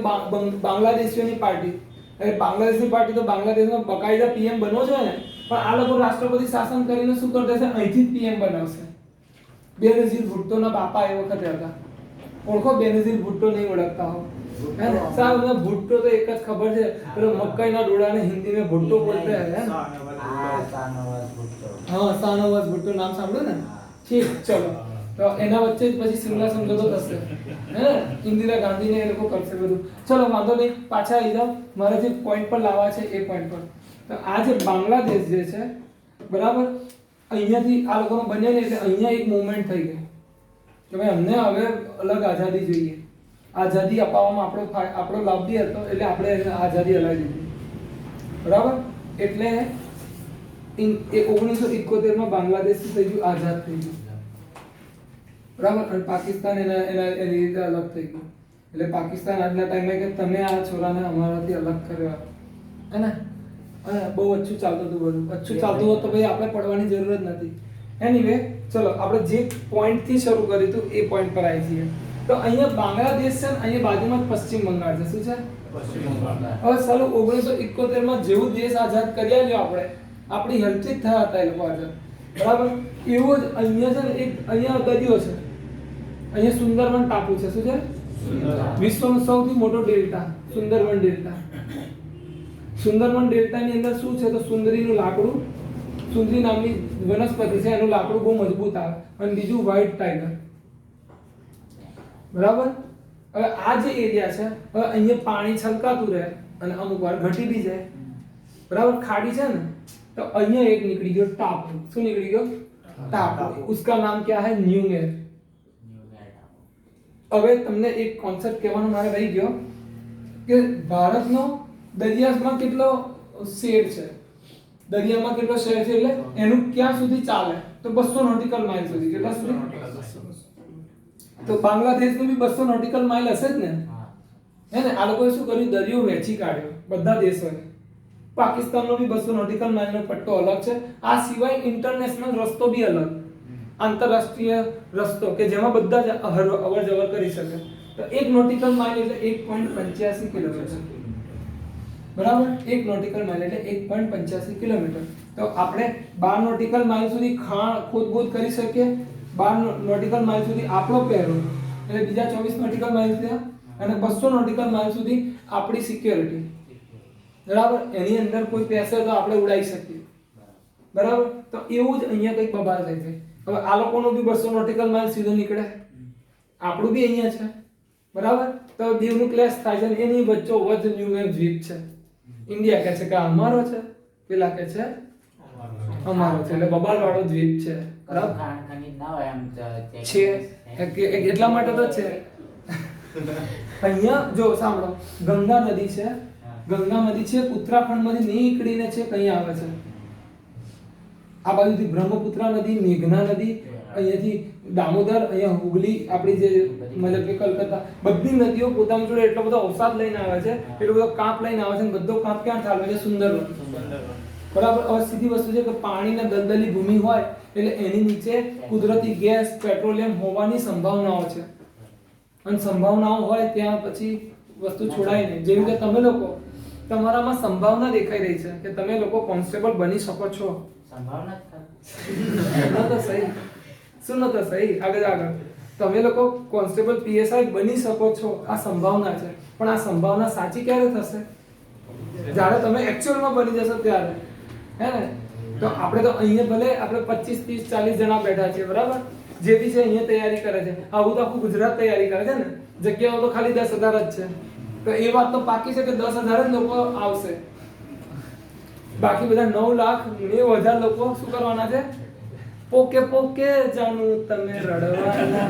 Speaker 1: બાંગ્લાદેશીઓની પાર્ટી. એટલે બાંગ્લાદેશની પાર્ટી તો બાંગ્લાદેશમાં બકાયદા પીએમ બનવો જોઈએ ને, પણ આ લોકો રાષ્ટ્રપતિ શાસન કરીને શું કરતા છે, અહીંથી જ પીએમ બનાવશે. બેનઝીર ભુટ્ટોના બાપા એ વખતે હતા. ઓળખો બેનઝીર ભુટ્ટો? નહીં ઓળખતા હો, है ना? साहब मैं भुट्टो तो एक જ ખબર છે, પેલો મકાઈ ના ડોડાને હિન્દી में भुट्टो बोलते हैं, है ना? हाँ, शाहनवाज भुट्टो नाम સાંભળ્યું ને? ઠીક, ચલો. તો એના વચ્ચે જ પછી સિમલા સમજોતો થશે, હે ને? ઇન્દિરા ગાંધીને એ લોકો કરશે બધું. ચલો વાંધો નહીં, પાછા આવી જાઓ. મારે જે પોઈન્ટ પર લાવવા છે એ પોઈન્ટ પર. તો આ જે બાંગ્લાદેશ જે છે, બરાબર, અહીંયાથી આ લોકોનો બન્યો ને, એટલે અહીંયા એક મૂવમેન્ટ થઈ ગઈ કે ભાઈ અમને હવે અલગ આઝાદી જોઈએ. આઝાદી અપાવવામાં આપણો લાભ બી હતો, એટલે આપણે આઝાદી અલાવી દીધી. બરાબર. એટલે 1971 માં બાંગ્લાદેશ થઈ ગયું, આઝાદ થઈ ગયું. બરાબર. અને પાકિસ્તાન એની રીતે અલગ થઈ ગયું. એટલે પાકિસ્તાન આજના ટાઈમે કે તમે આ છોરાને અમારાથી અલગ કર્યો, હે ને? અને બહુ ઓછું ચાલતું હતું બધું. ઓછું ચાલતું હોત તો ભાઈ આપણે પડવાની જરૂર જ નથી. એનીવે, ચલો આપણે જે પોઈન્ટ થી શરૂ કર્યું હતું એ પોઈન્ટ પર આવી જઈએ. તો અહીંયા બાંગ્લાદેશ છે ને, અહીંયા બાજુમાં પશ્ચિમ બંગાળ છે. શું છે? પશ્ચિમ બંગાળ. હવે ચાલો 1971 માં જેવું દેશ આઝાદ કરી આલ્યો આપણે, આપણી હેલ્પથી જ થયા હતા એ લોકો આઝાદ. બરાબર. એવો જ અહીંયા છે ને, એક અહીંયા દરિયો છે, અહીંયા સુંદરબન ટાપુ છે. શું છે? વિશ્વનો સૌથી મોટો ડેલ્ટા, સુંદરબન ડેલ્ટા. સુંદરબન ડેલ્ટાની અંદર શું છે તો સુંદરીનું લાકડું, સુંદરી નામની વનસ્પતિ છે, એનું લાકડું બહુ મજબૂત આવે. અને બીજું વ્હાઇટ ટાઈગર. બરાબર. હવે આ જે એરિયા છે, હવે અહીંયા પાણી છલકાતું રહે અને અમુક વાર ઘટી બી જાય. બરાબર. ખાડી છે ને, તો અહીંયા એક નીકળી ગયો ટાપુ. શું નીકળી ગયો? ટાપુ. उसका नाम क्या है? न्यूमेर. હવે તમને એક કોન્સેપ્ટ કહેવાનો મારે રહી ગયો કે ભારતનો દરિયામાં કેટલો શેર છે, દરિયામાં કેટલો શેર છે, એટલે એનું ક્યાં સુધી ચાલે તો 200 નોટિકલ માઇલ સુધી. કેટલા સુધી? તો બાંગ્લાદેશનું બી 200 નોટિકલ માઇલ હશે જ ને, હે ને? આ લોકોએ શું કર્યું, દરિયો વહેંચી કાઢ્યો બધા દેશોને. પાકિસ્તાનનો બી 200 નોટિકલ માઇલનો પટ્ટો અલગ છે. આ સિવાય ઇન્ટરનેશનલ રસ્તો બી અલગ, આંતરરાષ્ટ્રીય રસ્તો કે જેમાં બધા જ અવર જવર કરી શકે. તો 1 નોટિકલ માઇલ એટલે 1.85 કિલોમીટર. બરાબર. 1 નોટિકલ માઇલ એટલે 1.85 કિલોમીટર. તો આપણે 12 નોટિકલ માઇલ સુધી ખોદબોદ કરી શકીએ. 12 નોટિકલ માઇલ સુધી આપણો પહેરો, એટલે બીજા 24 નોટિકલ માઇલ થયા, અને 200 નોટિકલ માઇલ સુધી આપણી સિક્યોરિટી. બરાબર. એની અંદર કોઈ પેસે તો આપણે ઉડાઈ શકીએ. બરાબર. તો એવું જ અહીંયા કંઈક બબાલ થઈ છે. હવે આ લોકોનો બી 200 નોટિકલ માઇલ સીધો નીકળે, આપણું બી અહીંયા છે. બરાબર. તો દીવનું ક્લેશ થાય છે, એની વચ્ચો વચ્ચ ન્યુમેર દ્વીપ છે. ઇન્ડિયા કહે છે કે અમારો છે, પેલા કહે છે અમારો છે, એટલે બબાલ વાળો દ્વીપ છે. બરાબર છે, એટલા માટે તો છે. અહીંયા જો સાંભળો, ગંગા નદી છે, ગંગા નદી છે, ઉત્તરાખંડમાંથી નીકળીને છે કઈ આવે છે, આ બાજુથી બ્રહ્મપુત્રા નદી, મેઘના નદી, અહીંયાથી દામોદર, અહીંયા હુગલી, આપણી જે મતલબ કે કલકત્તા, બધી નદીઓ પોતાની જોડે એટલો બધો અવસાદ લઈને આવે છે, એટલો બધો કાંપ લઈને આવે છે, અને બધો કાંપ ક્યાં ઠાલવે છે? સુંદરવન. બરાબર. હવે સીધી વસ્તુ છે કે પાણીના દલદલી ભૂમિ હોય એટલે એની નીચે કુદરતી ગેસ, પેટ્રોલિયમ હોવાની સંભાવનાઓ છે, અને સંભાવનાઓ હોય ત્યાં પછી વસ્તુ છોડાય નહીં. જેવી કે તમે લોકો, તમારામાં સંભાવના દેખાઈ રહી છે કે તમે લોકો કોન્સ્ટેબલ બની શકો છો. સંભાવના તો સહી. શું તો સહી? આગળ તમે લોકો કોન્સ્ટેબલ, પીએસઆઈ બની શકો છો. આ સંભાવના છે, પણ આ સંભાવના સાચી ક્યારે થશે? જ્યારે તમે એકચ્યુઅલમાં બની જશો ત્યારે, હે ને? તો આપણે તો અહીંયા ભલે આપણે 25, 30, 40 જણા બેઠા છીએ, બરાબર? જે બી છે અહીંયા તૈયારી કરે છે. આવું તો આખું ગુજરાત તૈયારી કરે છે ને. જગ્યાઓ તો ખાલી 10,000 જ છે. તો એ વાત તો પાકી છે કે 10,000 જ લોકો આવશે. બાકી બધા 9,90,000 લોકો શું કરવાના છે? પોકે પોકે જાનું તમે રડવાના,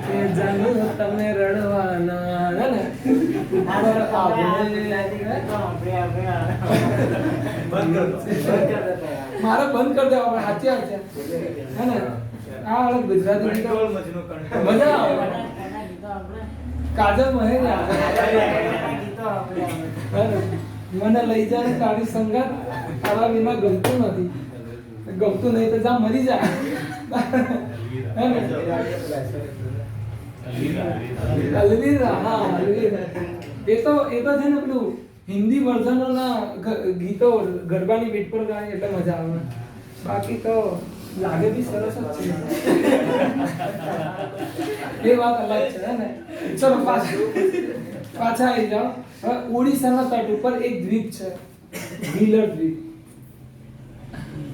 Speaker 1: પોકે જાનું તમે રડવાના, હે ને? મારે બંધ કરી દેવા, સાચી વાત છે, હે ને? આ અલગ ગુજરાતી ગીતો મજા આવે. કાજલ મહેર મને લઈ જાય તારી સંગાત, તારા વિના ગમતું નથી. ગમતું નહીં તો જા મરી જાય, હે ને? અલવીરા. હા, અલવીરા. એ તો છે ને પેલું હિન્દી વર્ઝનોના ગીતો ગરબાની બીટ પર ગાય એટલે મજા આવે. બાકી તો લાગે બી સરસ જ છે. એ વાત અલગ છે, હે ને? ચલો પાછા આવી જાઓ. હવે ઓડિશાના તટ ઉપર એક દ્વીપ છે, વ્હીલર દ્વીપ.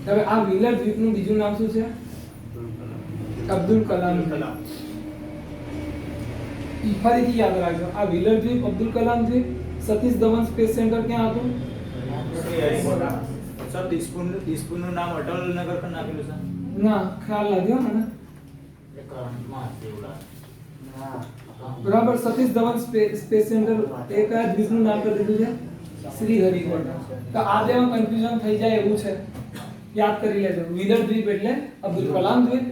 Speaker 1: હવે આ વ્હીલર દ્વીપનું બીજું નામ શું છે? અબ્દુલ કલામ. ફરીથી યાદ રાખજો, આ વ્હીલર દ્વીપ, અબ્દુલ કલામ દ્વીપ, સતીશ ધવન સ્પેસ સેન્ટર ક્યાં હતું?
Speaker 2: સર દિસપુરનું નામ અટલ નગર પર નાખેલું છે.
Speaker 1: ના, ખ્યાલ નથી હો મને. બરાબર. સતીશ ધવન સ્પેસ સેન્ટર એ કયા દ્વીપનું નામ કરી દીધું છે? શ્રી હરિકોટા. તો આ બેમાં કન્ફ્યુઝન થઈ જાય એવું છે, યાદ કરી લેજો. વ્હીલર દ્વીપ એટલે અબ્દુલ કલામ દ્વીપ,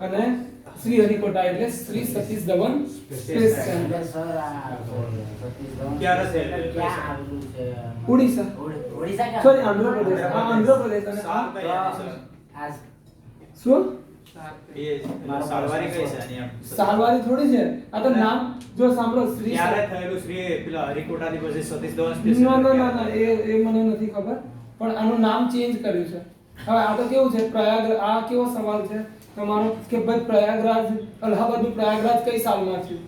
Speaker 1: અને શ્રી હરિકોટા એટલે Shri Satish Dhawan space centre. Odisha. Sorry, Andhra Pradesh. આ આંધ્રપ્રદેશ. અને આ શું?
Speaker 2: સાલવારી કઈ છે આની?
Speaker 1: સાલવારી થોડી છે. આ તો નામ જો સાંભળો, શ્રી
Speaker 2: ક્યારે થયેલું? શ્રી પેલા હરિકોટાથી પછી સતીશ ધવન સ્પેસ
Speaker 1: ના, એ મને નથી ખબર, પણ આનું નામ ચેન્જ કર્યું છે. હવે આ તો કેવું છે, પ્રયાગ. આ કેવો સવાલ છે તમારો કે ભાઈ પ્રયાગરાજ, અલ્હાબાદનું પ્રયાગરાજ કઈ સાલમાં થયું?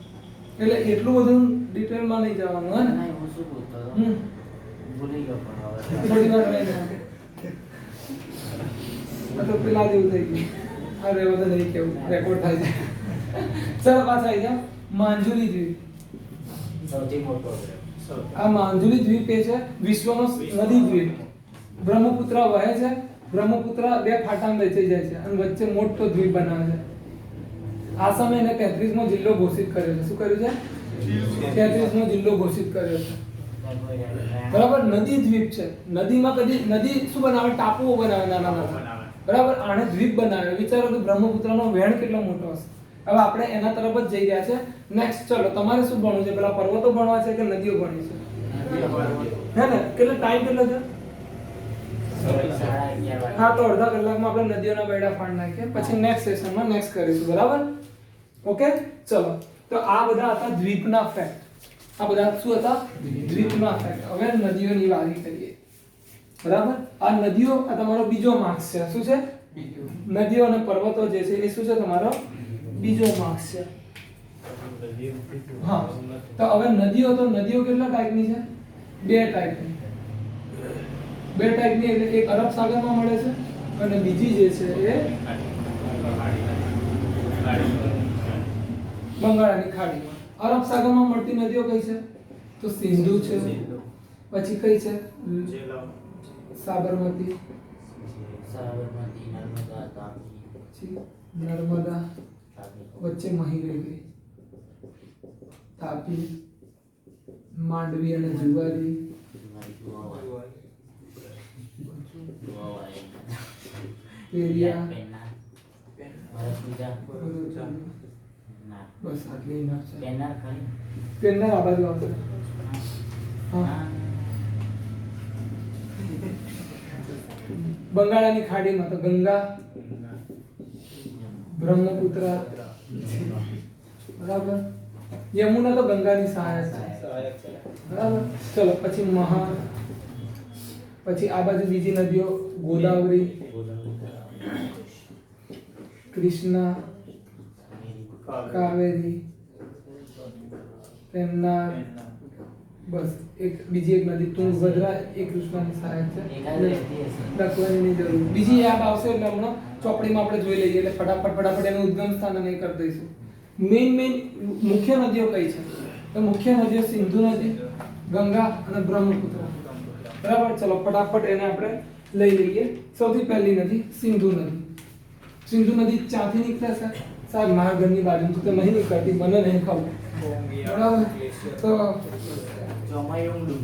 Speaker 1: એટલે એટલું બધું ડિટેલમાં નહીં જવાનું, હે ને? થોડી વાર રહીને આ તો પેલા જેવું થઈ ગયું. અરે બધું નહીં કેવું, રેકોર્ડ થાય છે. ચાલો પાછા આવી જાઓ. માંજુલી દ્વીપ.
Speaker 2: સૌથી મોટો.
Speaker 1: આ માંજુલી દ્વીપ એ છે વિશ્વનો નદી દ્વીપ. બ્રહ્મપુત્ર વહે છે. બ્રહ્મપુત્ર બે ફાટામાં વહેંચાઈ જાય છે અને વચ્ચે મોટો દ્વીપ બનાવે છે. આસામે એને 33મો જિલ્લો ઘોષિત કર્યો છે. શું કર્યું છે? 33મો જિલ્લો ઘોષિત કર્યો છે. બરાબર. નદી દ્વીપ છે. નદીમાં કદી નદી શું બનાવે? ટાપુઓ બનાવે, નાના નાના. બરાબર. આને દ્વીપ બનાવે. વિચારો કે બ્રહ્મપુત્રનો વહેણ કેટલો મોટો હશે. હવે આપણે એના તરફ જ જઈ રહ્યા છે. નેક્સ્ટ ચલો, તમારે શું ભણવું છે? પેલા પર્વતો ભણવા છે કે નદીઓ ભણવી છે? હે ને? કેટલો ટાઈમ કેટલો છે? હા, તો અડધા કલાકમાં આપણે નદીઓના બેડા ફાડ નાખીએ, પછી નેક્સ્ટ સેશનમાં નેક્સ્ટ કરીશું. બરાબર? ઓકે, ચલો. તો આ બધા હતા દ્વીપના ફેક્ટ. આ બધા શું હતા? દ્વીપના ફેક્ટ. હવે નદીઓની વાત કરીએ. બરાબર. આ નદીઓ, આ તમારો બીજો માર્ક્સ છે. શું છે? નદીઓ અને પર્વતો જે છે એ શું છે? તમારો બીજો માર્ક્સ છે. હા. તો હવે નદીઓ કેટલા ટાઈપની છે? બે ટાઈપની. બે ટાઈપની એટલે એક અરબ સાગરમાં મળે છે અને બીજી જે છે એ બંગાળાની ખાડીમાં. અરબ સાગરમાં મળતી નદીઓ કઈ છે? તો સિંધુ છે, પછી કઈ છે? સાબરમતી, પછી નર્મદા, વચ્ચે મહી ગઈ, તાપી, માંડવી અને જુવારી, પેરિયા
Speaker 3: પેન્નાર ભરતપૂજા
Speaker 1: ભરૂચા.
Speaker 3: ના
Speaker 1: બસ આટલી enough છે.
Speaker 3: પેન્નાર ખરી
Speaker 1: પેનના આ બાજુ આવશે. હા. બંગાળાની ખાડીમાં તો ગંગા, બ્રહ્મપુત્ર, બરાબર. યમુના તો ગંગાની સહાયક છે, બરાબર. ચલો પછી મહા, પછી આ બાજુ બીજી નદીઓ ગોદાવરી, કૃષ્ણા, કાવેરી, પેન્નાર, બસ એક બીજી એક નદી તુંગભદ્રા, એ કૃષ્ણાની સહાયક છે.
Speaker 3: એકાદ રહેતી હશે.
Speaker 1: લખવાની જરૂર. બીજી યાદ આવશે એટલે હમણાં ચોપડીમાં આપણે જોઈ લઈએ એટલે ફટાફટ એનું ઉદ્ગમ સ્થાન અને એ કરી દઈશું. મેઇન મુખ્ય નદીઓ કઈ છે? તો મુખ્ય નદીઓ સિંધુ નદી, ગંગા અને બ્રહ્મપુત્ર. બરાબર. ચલો ફટાફટ એને આપણે લઈ લઈએ. સૌથી પહેલી નદી સિંધુ નદી. સિંધુ નદી ક્યાંથી નીકળે છે? સાહેબ મારા ઘરની બાજુથી તો નહીં નીકળતી, મને નહીં ખબર. બરાબર. તો
Speaker 3: ચોમાયુંગડું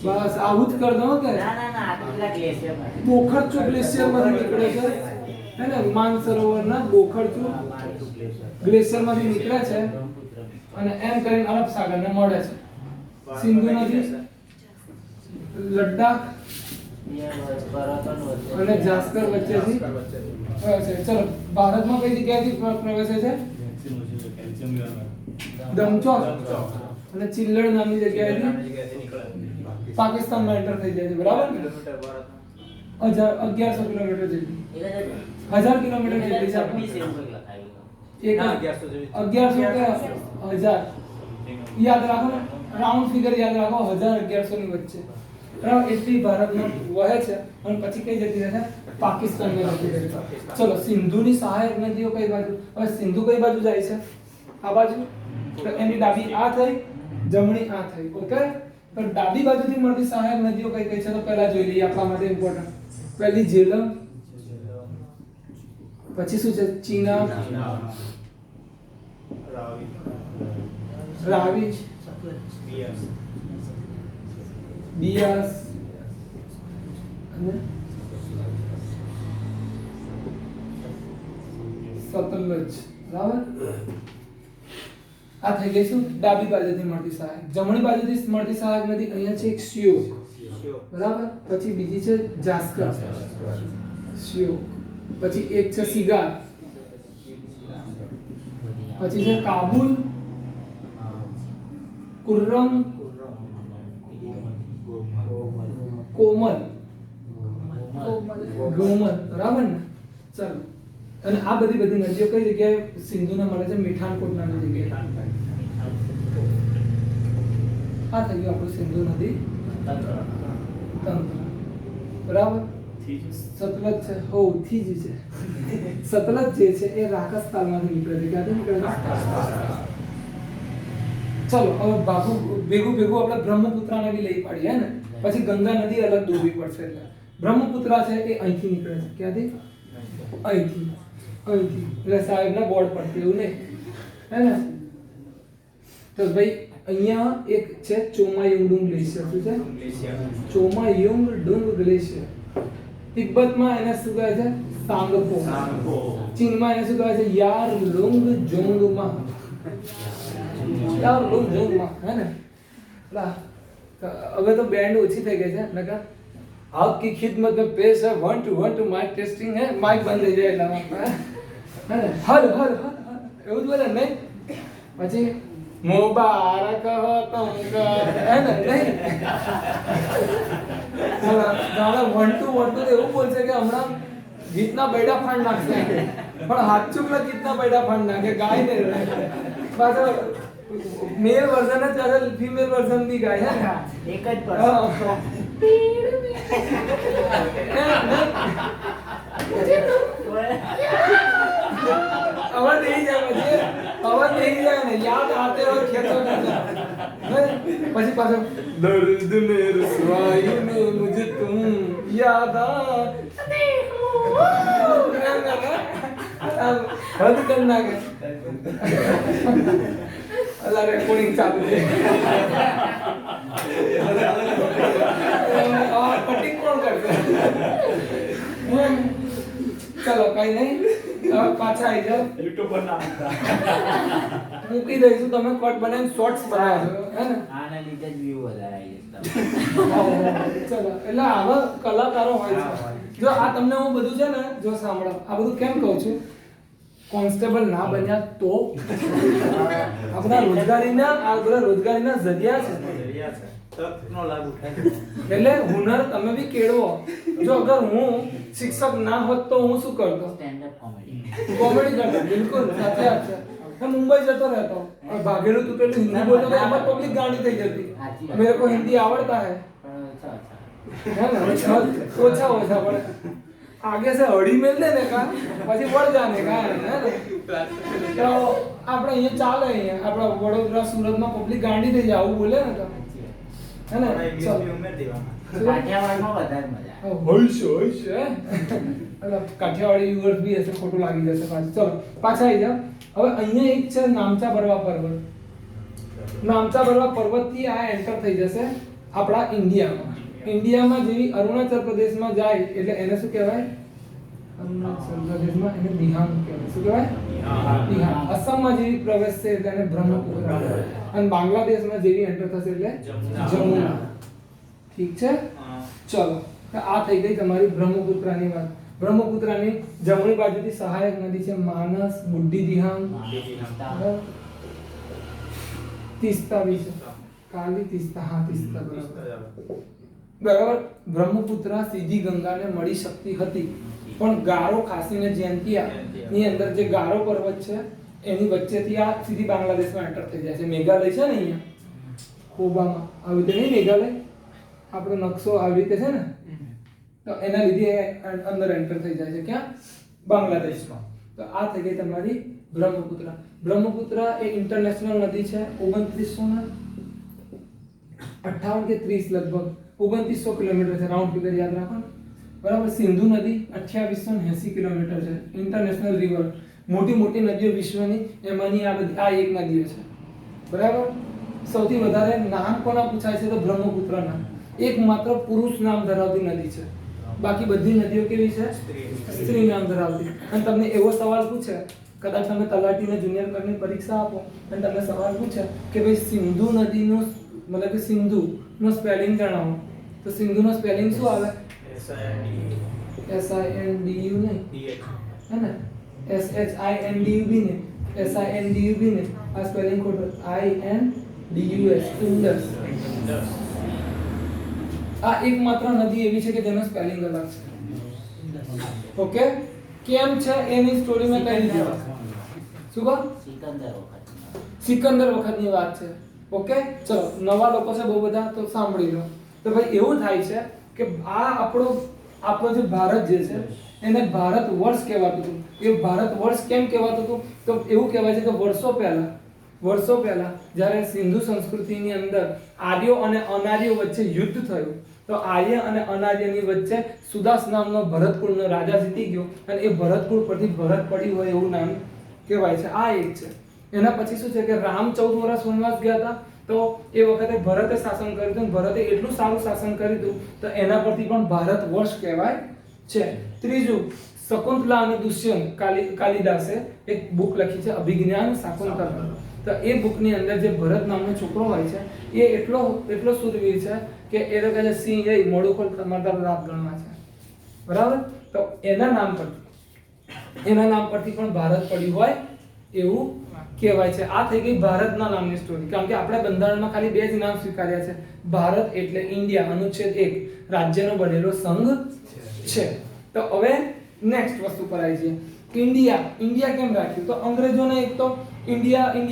Speaker 1: બસ આવું જ કર દો કે
Speaker 3: ના ના ના આ કેટલા ગ્લેશિયર
Speaker 1: બોખરચુ ગ્લેશિયરમાંથી નીકળે છે, હે ને? માનસરોવરના બોખરચુ ગ્લેશિયરમાંથી નીકળે છે અને એમ કરીને અરબ સાગરને મળે છે. સિંધુ નદી લદ્દાખ અને જાસ્કર વચ્ચેથી પ્રવેશે. ચલો ભારતમાં કઈ જગ્યાએથી પ્રવેશે છે? દમચોક અને ચિલ્લડ નામની જગ્યાએથી પાકિસ્તાનમાં એન્ટર થઈ જાય છે. બરાબર ને? 1100 કિલોમીટર જેટલી, 1000 કિલોમીટર જેટલી છે. એક 1100 કે 1000 યાદ રાખો ને, રાઉન્ડ ફિગર યાદ રાખો. 1000-1100 ની વચ્ચે, બરાબર. એટલી ભારતમાં વહે છે અને પછી કઈ જતી રહે છે? પાકિસ્તાનમાં જતી રહે છે. ચલો સિંધુની સહાયક નદીઓ કઈ બાજુ? હવે સિંધુ કઈ બાજુ જાય છે? આ બાજુ. તો એની ડાબી આ થઈ, જમણી આ થઈ. ઓકે. તો ડાબી બાજુથી મળતી સહાયક નદીઓ કઈ કઈ છે? તો પહેલા જોઈ લઈએ, આપણા માટે ઇમ્પોર્ટન્ટ. પહેલી ઝેલમ, પછી શું છે? ચીનાબ, રાવી, બિયાસ અને સતલજ. બરાબર. આ થઈ ગઈ શું? ડાબી બાજુથી મળતી સહાયક. જમણી બાજુથી મળતી સહાયક નદી અહીંયા છે એક શિયો, બરાબર. પછી બીજી છે જાસ્કર, શિયો. પછી એક છે સિગાર, પછી છે કાબુલ, કુર્રમ, કોમલ, ગોમલ. બરાબર ને? ચલો. અને આ બધી નદીઓ કઈ જગ્યાએ સિંધુને મળે છે? મીઠાનકોટ નામની જગ્યાએ. આ થઈ ગયું આપણું સિંધુ નદી તંત્ર. બરાબર. સતલજ છે, હો થી જ છે. સતલજ જે છે એ રાજસ્થાનમાંથી નીકળે છે. ક્યાંથી નીકળે છે? ચલો હવે બાપુ ભેગું આપણે બ્રહ્મપુત્રાને બી લઈ પાડીએ, હે ને? પછી ગંગા નદી અલગ દોરવી પડશે. એટલે બ્રહ્મપુત્રા છે એ અહીંથી નીકળે છે. ક્યાંથી? અહીંથી. એટલે સાહેબના બોર્ડ પરથી, એવું નહીં, હે ને? તો ભાઈ અહીંયા એક છે ચોમાયુંગડુંગ ગ્લેશિયર. શું છે? ચોમાયુંગડુંગ ગ્લેશિયર. તિબ્બતમાં એને શું કહે છે? સાંગપો. ચીનમાં એને શું કહે છે? યારલુંગજોંગમા. યારલુંગજોંગમા, હે ને? હવે તો બેન્ડ ઓછી થઈ ગઈ છે, નકર आपकी खिदमत में पेश है 1 to 1 माइक टेस्टिंग है. माइक બંધ થઈ જાય એટલા, હે ને? હર એવું જ બોલે નહીં? પછી મુબારક હો તુમકો, હે ને? નહીં ગાણા 1 to 1 તો એવું બોલશે કે હમણાં ગીતના બૈડા ફાંડ નાખશે, પણ હાથચુકલા ગીતના બૈડા ફાંડ નાખે, ગાય ને પાછો મેલ વર્ઝન જ ચાલે, ફીમેલ વર્ઝન ની ગાય, હે?
Speaker 3: એક જ પર
Speaker 1: आवाज नहीं जाए मुझे, आवाज नहीं जाए ना, याद आते और खेतों में પછી પાછો દર્દ મે રસવાઈ મે મુझे तुम याद आते हो, हद करना के अल्लाह रेकॉर्डिंग चालू है और कटिंग कौन करता है? ચલો કઈ નહીં, હવે પાછા આવી જાઓ.
Speaker 2: યુટ્યુબ પર ના હતા.
Speaker 1: મૂકી દઈશું, તમે કટ બનાવીને શોર્ટ્સ બનાવજો હે ને.
Speaker 3: આના લીધે જ વ્યૂ વધારે આવી જશે.
Speaker 1: ચલો એટલે આવા કલાકારો હોય છે. જો આ તમને હું બધું છે ને, જો સાંભળો, આ બધું કેમ કહું છું, કોન્સ્ટેબલ ના બન્યા તો આ બધા રોજગારીના જરિયા છે.
Speaker 2: તકનો લાભ ઉઠાય.
Speaker 1: એટલે હુનર તમે બી કેળવો. જો અગર હું શિક્ષક ના હોત તો હું શું કરતો?
Speaker 3: Stand up comedy.
Speaker 1: કોમેડી કરતો. બિલકુલ સાચી વાત છે. मैं मुंबई जतो रहता हूँ और भागेलू तू पेलू हिंदी बोलता तो यहाँ पब्लिक गाड़ी થઈ જતી. मेरे को हिंदी आवड़ता है है ना, सोचा होता पर आगे से हड़ी मिल दे ने का પછી बढ़ जाने का है ना. तो આપણે અહીંયા ચાલે, અહીંયા આપણા વડોદરા સુરતમાં પબ્લિક ગાંડી થઈ જાય આવું બોલે ને તો હે ને.
Speaker 2: ઇંગ્લિશની ઉમેર દેવામાં.
Speaker 3: કાઠિયાવાડમાં વધારે મજા આવે.
Speaker 1: હોય છે એટલે કાઠિયાવાડી યુવર્સ બી હશે, ખોટું લાગી જશે પાછું. ચલો પાછા આવી જાઓ. હવે અહીંયા એક છે નામચા બરવા પર્વત. નામચા બરવા પર્વતથી આ એન્ટર થઈ જશે આપણા ઇન્ડિયામાં. ઇન્ડિયામાં જેવી અરુણાચલ પ્રદેશમાં જાય એટલે એને શું કહેવાય? અરુણાચલ પ્રદેશમાં એને બિહાર કહેવાય. શું કહેવાય? બિહાર. અસમમાં જેવી પ્રવેશ છે એટલે એને બ્રહ્મપુત્ર કહેવાય. અને બાંગ્લાદેશમાં જેવી એન્ટર થશે એટલે જમુના. ઠીક છે. ચલો તો આ થઈ ગઈ તમારી બ્રહ્મપુત્રની વાત. બ્રહ્મપુત્રની જમણી બાજુથી સહાયક નદી છે માનસ, બુદ્ધિ દિહાંગ, તીસ્તા બી છે. કાલી તીસ્તા, હા તીસ્તા બરાબર. બ્રહ્મપુત્ર સીધી ગંગાને મળી શકતી હતી, પણ ગારો ખાસીને જયંતિયા ની અંદર જે ગારો પર્વત છે એની વચ્ચેથી આ સીધી બાંગ્લાદેશમાં એન્ટર થઈ જાય છે. મેઘાલય છે ને અહીંયા ખોબામાં આવી રીતે નહીં, મેઘાલય આપણો નકશો આવી રીતે છે ને, તો એના લીધે અંદર એન્ટર થઈ જાય છે. ક્યાં? બાંગ્લાદેશમાં. તો આ થઈ ગઈ તમારી બ્રહ્મપુત્ર. બ્રહ્મપુત્ર એ ઇન્ટરનેશનલ નદી છે. 2958 કે 30 લગભગ 2900 કિલોમીટર છે. રાઉન્ડ ફિગર યાદ રાખો બરાબર. સિંધુ નદી 2880 કિલોમીટર છે. International river. મોટી મોટી નદીઓ વિશ્વની એમાંની આ બધી આ એક નદીઓ છે બરાબર. સૌથી વધારે નામ કોના પૂછાય છે તો બ્રહ્મપુત્રના. એકમાત્ર પુરુષ નામ ધરાવતી નદી છે, બાકી બધી નદીઓ કેવી છે? સ્ત્રી નામ ધરાવતી. અને તમને એવો સવાલ પૂછે, કદાચ તમે તલાટીને જુનિયર કરની પરીક્ષા આપો અને તમને સવાલ પૂછે કે ભાઈ સિંધુ નદીનો મતલબ કે સિંધુ નો સ્પેલિંગ જણાવો, તો સિંધુ નો સ્પેલિંગ શું આવે? SINDU નહીં હે ને, SHINDU બી ને, SINDU બી ને. આ સ્પેલિંગ ખોટો. INDUS, ઇન્ડસ. આ એકમાત્ર નદી એવી છે કે જેનો સ્પેલિંગ અલગ છે. ઓકે, કેમ છે એની સ્ટોરી મેં કહી દીધી. શું કહો? સિકંદર વખતની વાત છે. ઓકે, ચલો નવા લોકો છે બહુ બધા, તો સાંભળી લો. તો ભાઈ એવું થાય છે કે આ આપણો જે ભારત જે છે એને ભારત વર્ષ કહેવાતું હતું. એ ભારત વર્ષ કેમ કહેવાતું હતું? તો એવું કહેવાય છે કે વર્ષો પહેલા જ્યારે સિંધુ સંસ્કૃતિની અંદર આર્યો અને અનાર્યો વચ્ચે યુદ્ધ થયું, તો આર્ય અને અનાર્યની વચ્ચે સુદાસ નામનો ભરતકુળનો રાજા જીતી ગયો અને એ ભરતકુળ પરથી ભરત પડી હોય એવું નામ કહેવાય છે. આ એક છે. એના પછી શું છે કે રામ 14 વર્ષ વનવાસ ગયા હતા, તો એ વખતે ભરતે શાસન કર્યું હતું. ભરતે એટલું સારું શાસન કર્યું હતું તો એના પરથી પણ ભારત વર્ષ કહેવાય છે. ત્રીજું, શકુંતલા અને દુષ્યંત કાલિદાસે એક બુક લખી છે અભિજ્ઞાન શાકુંતલમ. તો એ બુકની અંદર જે ભરત નામનો છોકરો હોય છે એ એટલો સુરવીર છે કે એ લોકો જે સિંહ એ મોડું ખોલ તમારા રાત ગણવા છે બરાબર. તો એના નામ પરથી પણ ભારત પડ્યું હોય એવું કહેવાય છે. આ થઈ ગઈ ભારતના નામની સ્ટોરી. કારણ કે આપણે બંધારણમાં ખાલી બે જ નામ સ્વીકાર્યા છે. ભારત એટલે ઇન્ડિયા, અનુચ્છેદ 1 રાજ્યનો બનેલો સંઘ છે. તો હવે નેક્સ્ટ વસ્તુ પર આવી છે. ઇન્ડિયા કેમ રાખ્યું? તો અંગ્રેજોને એક તો ઇન્ડિયા કરી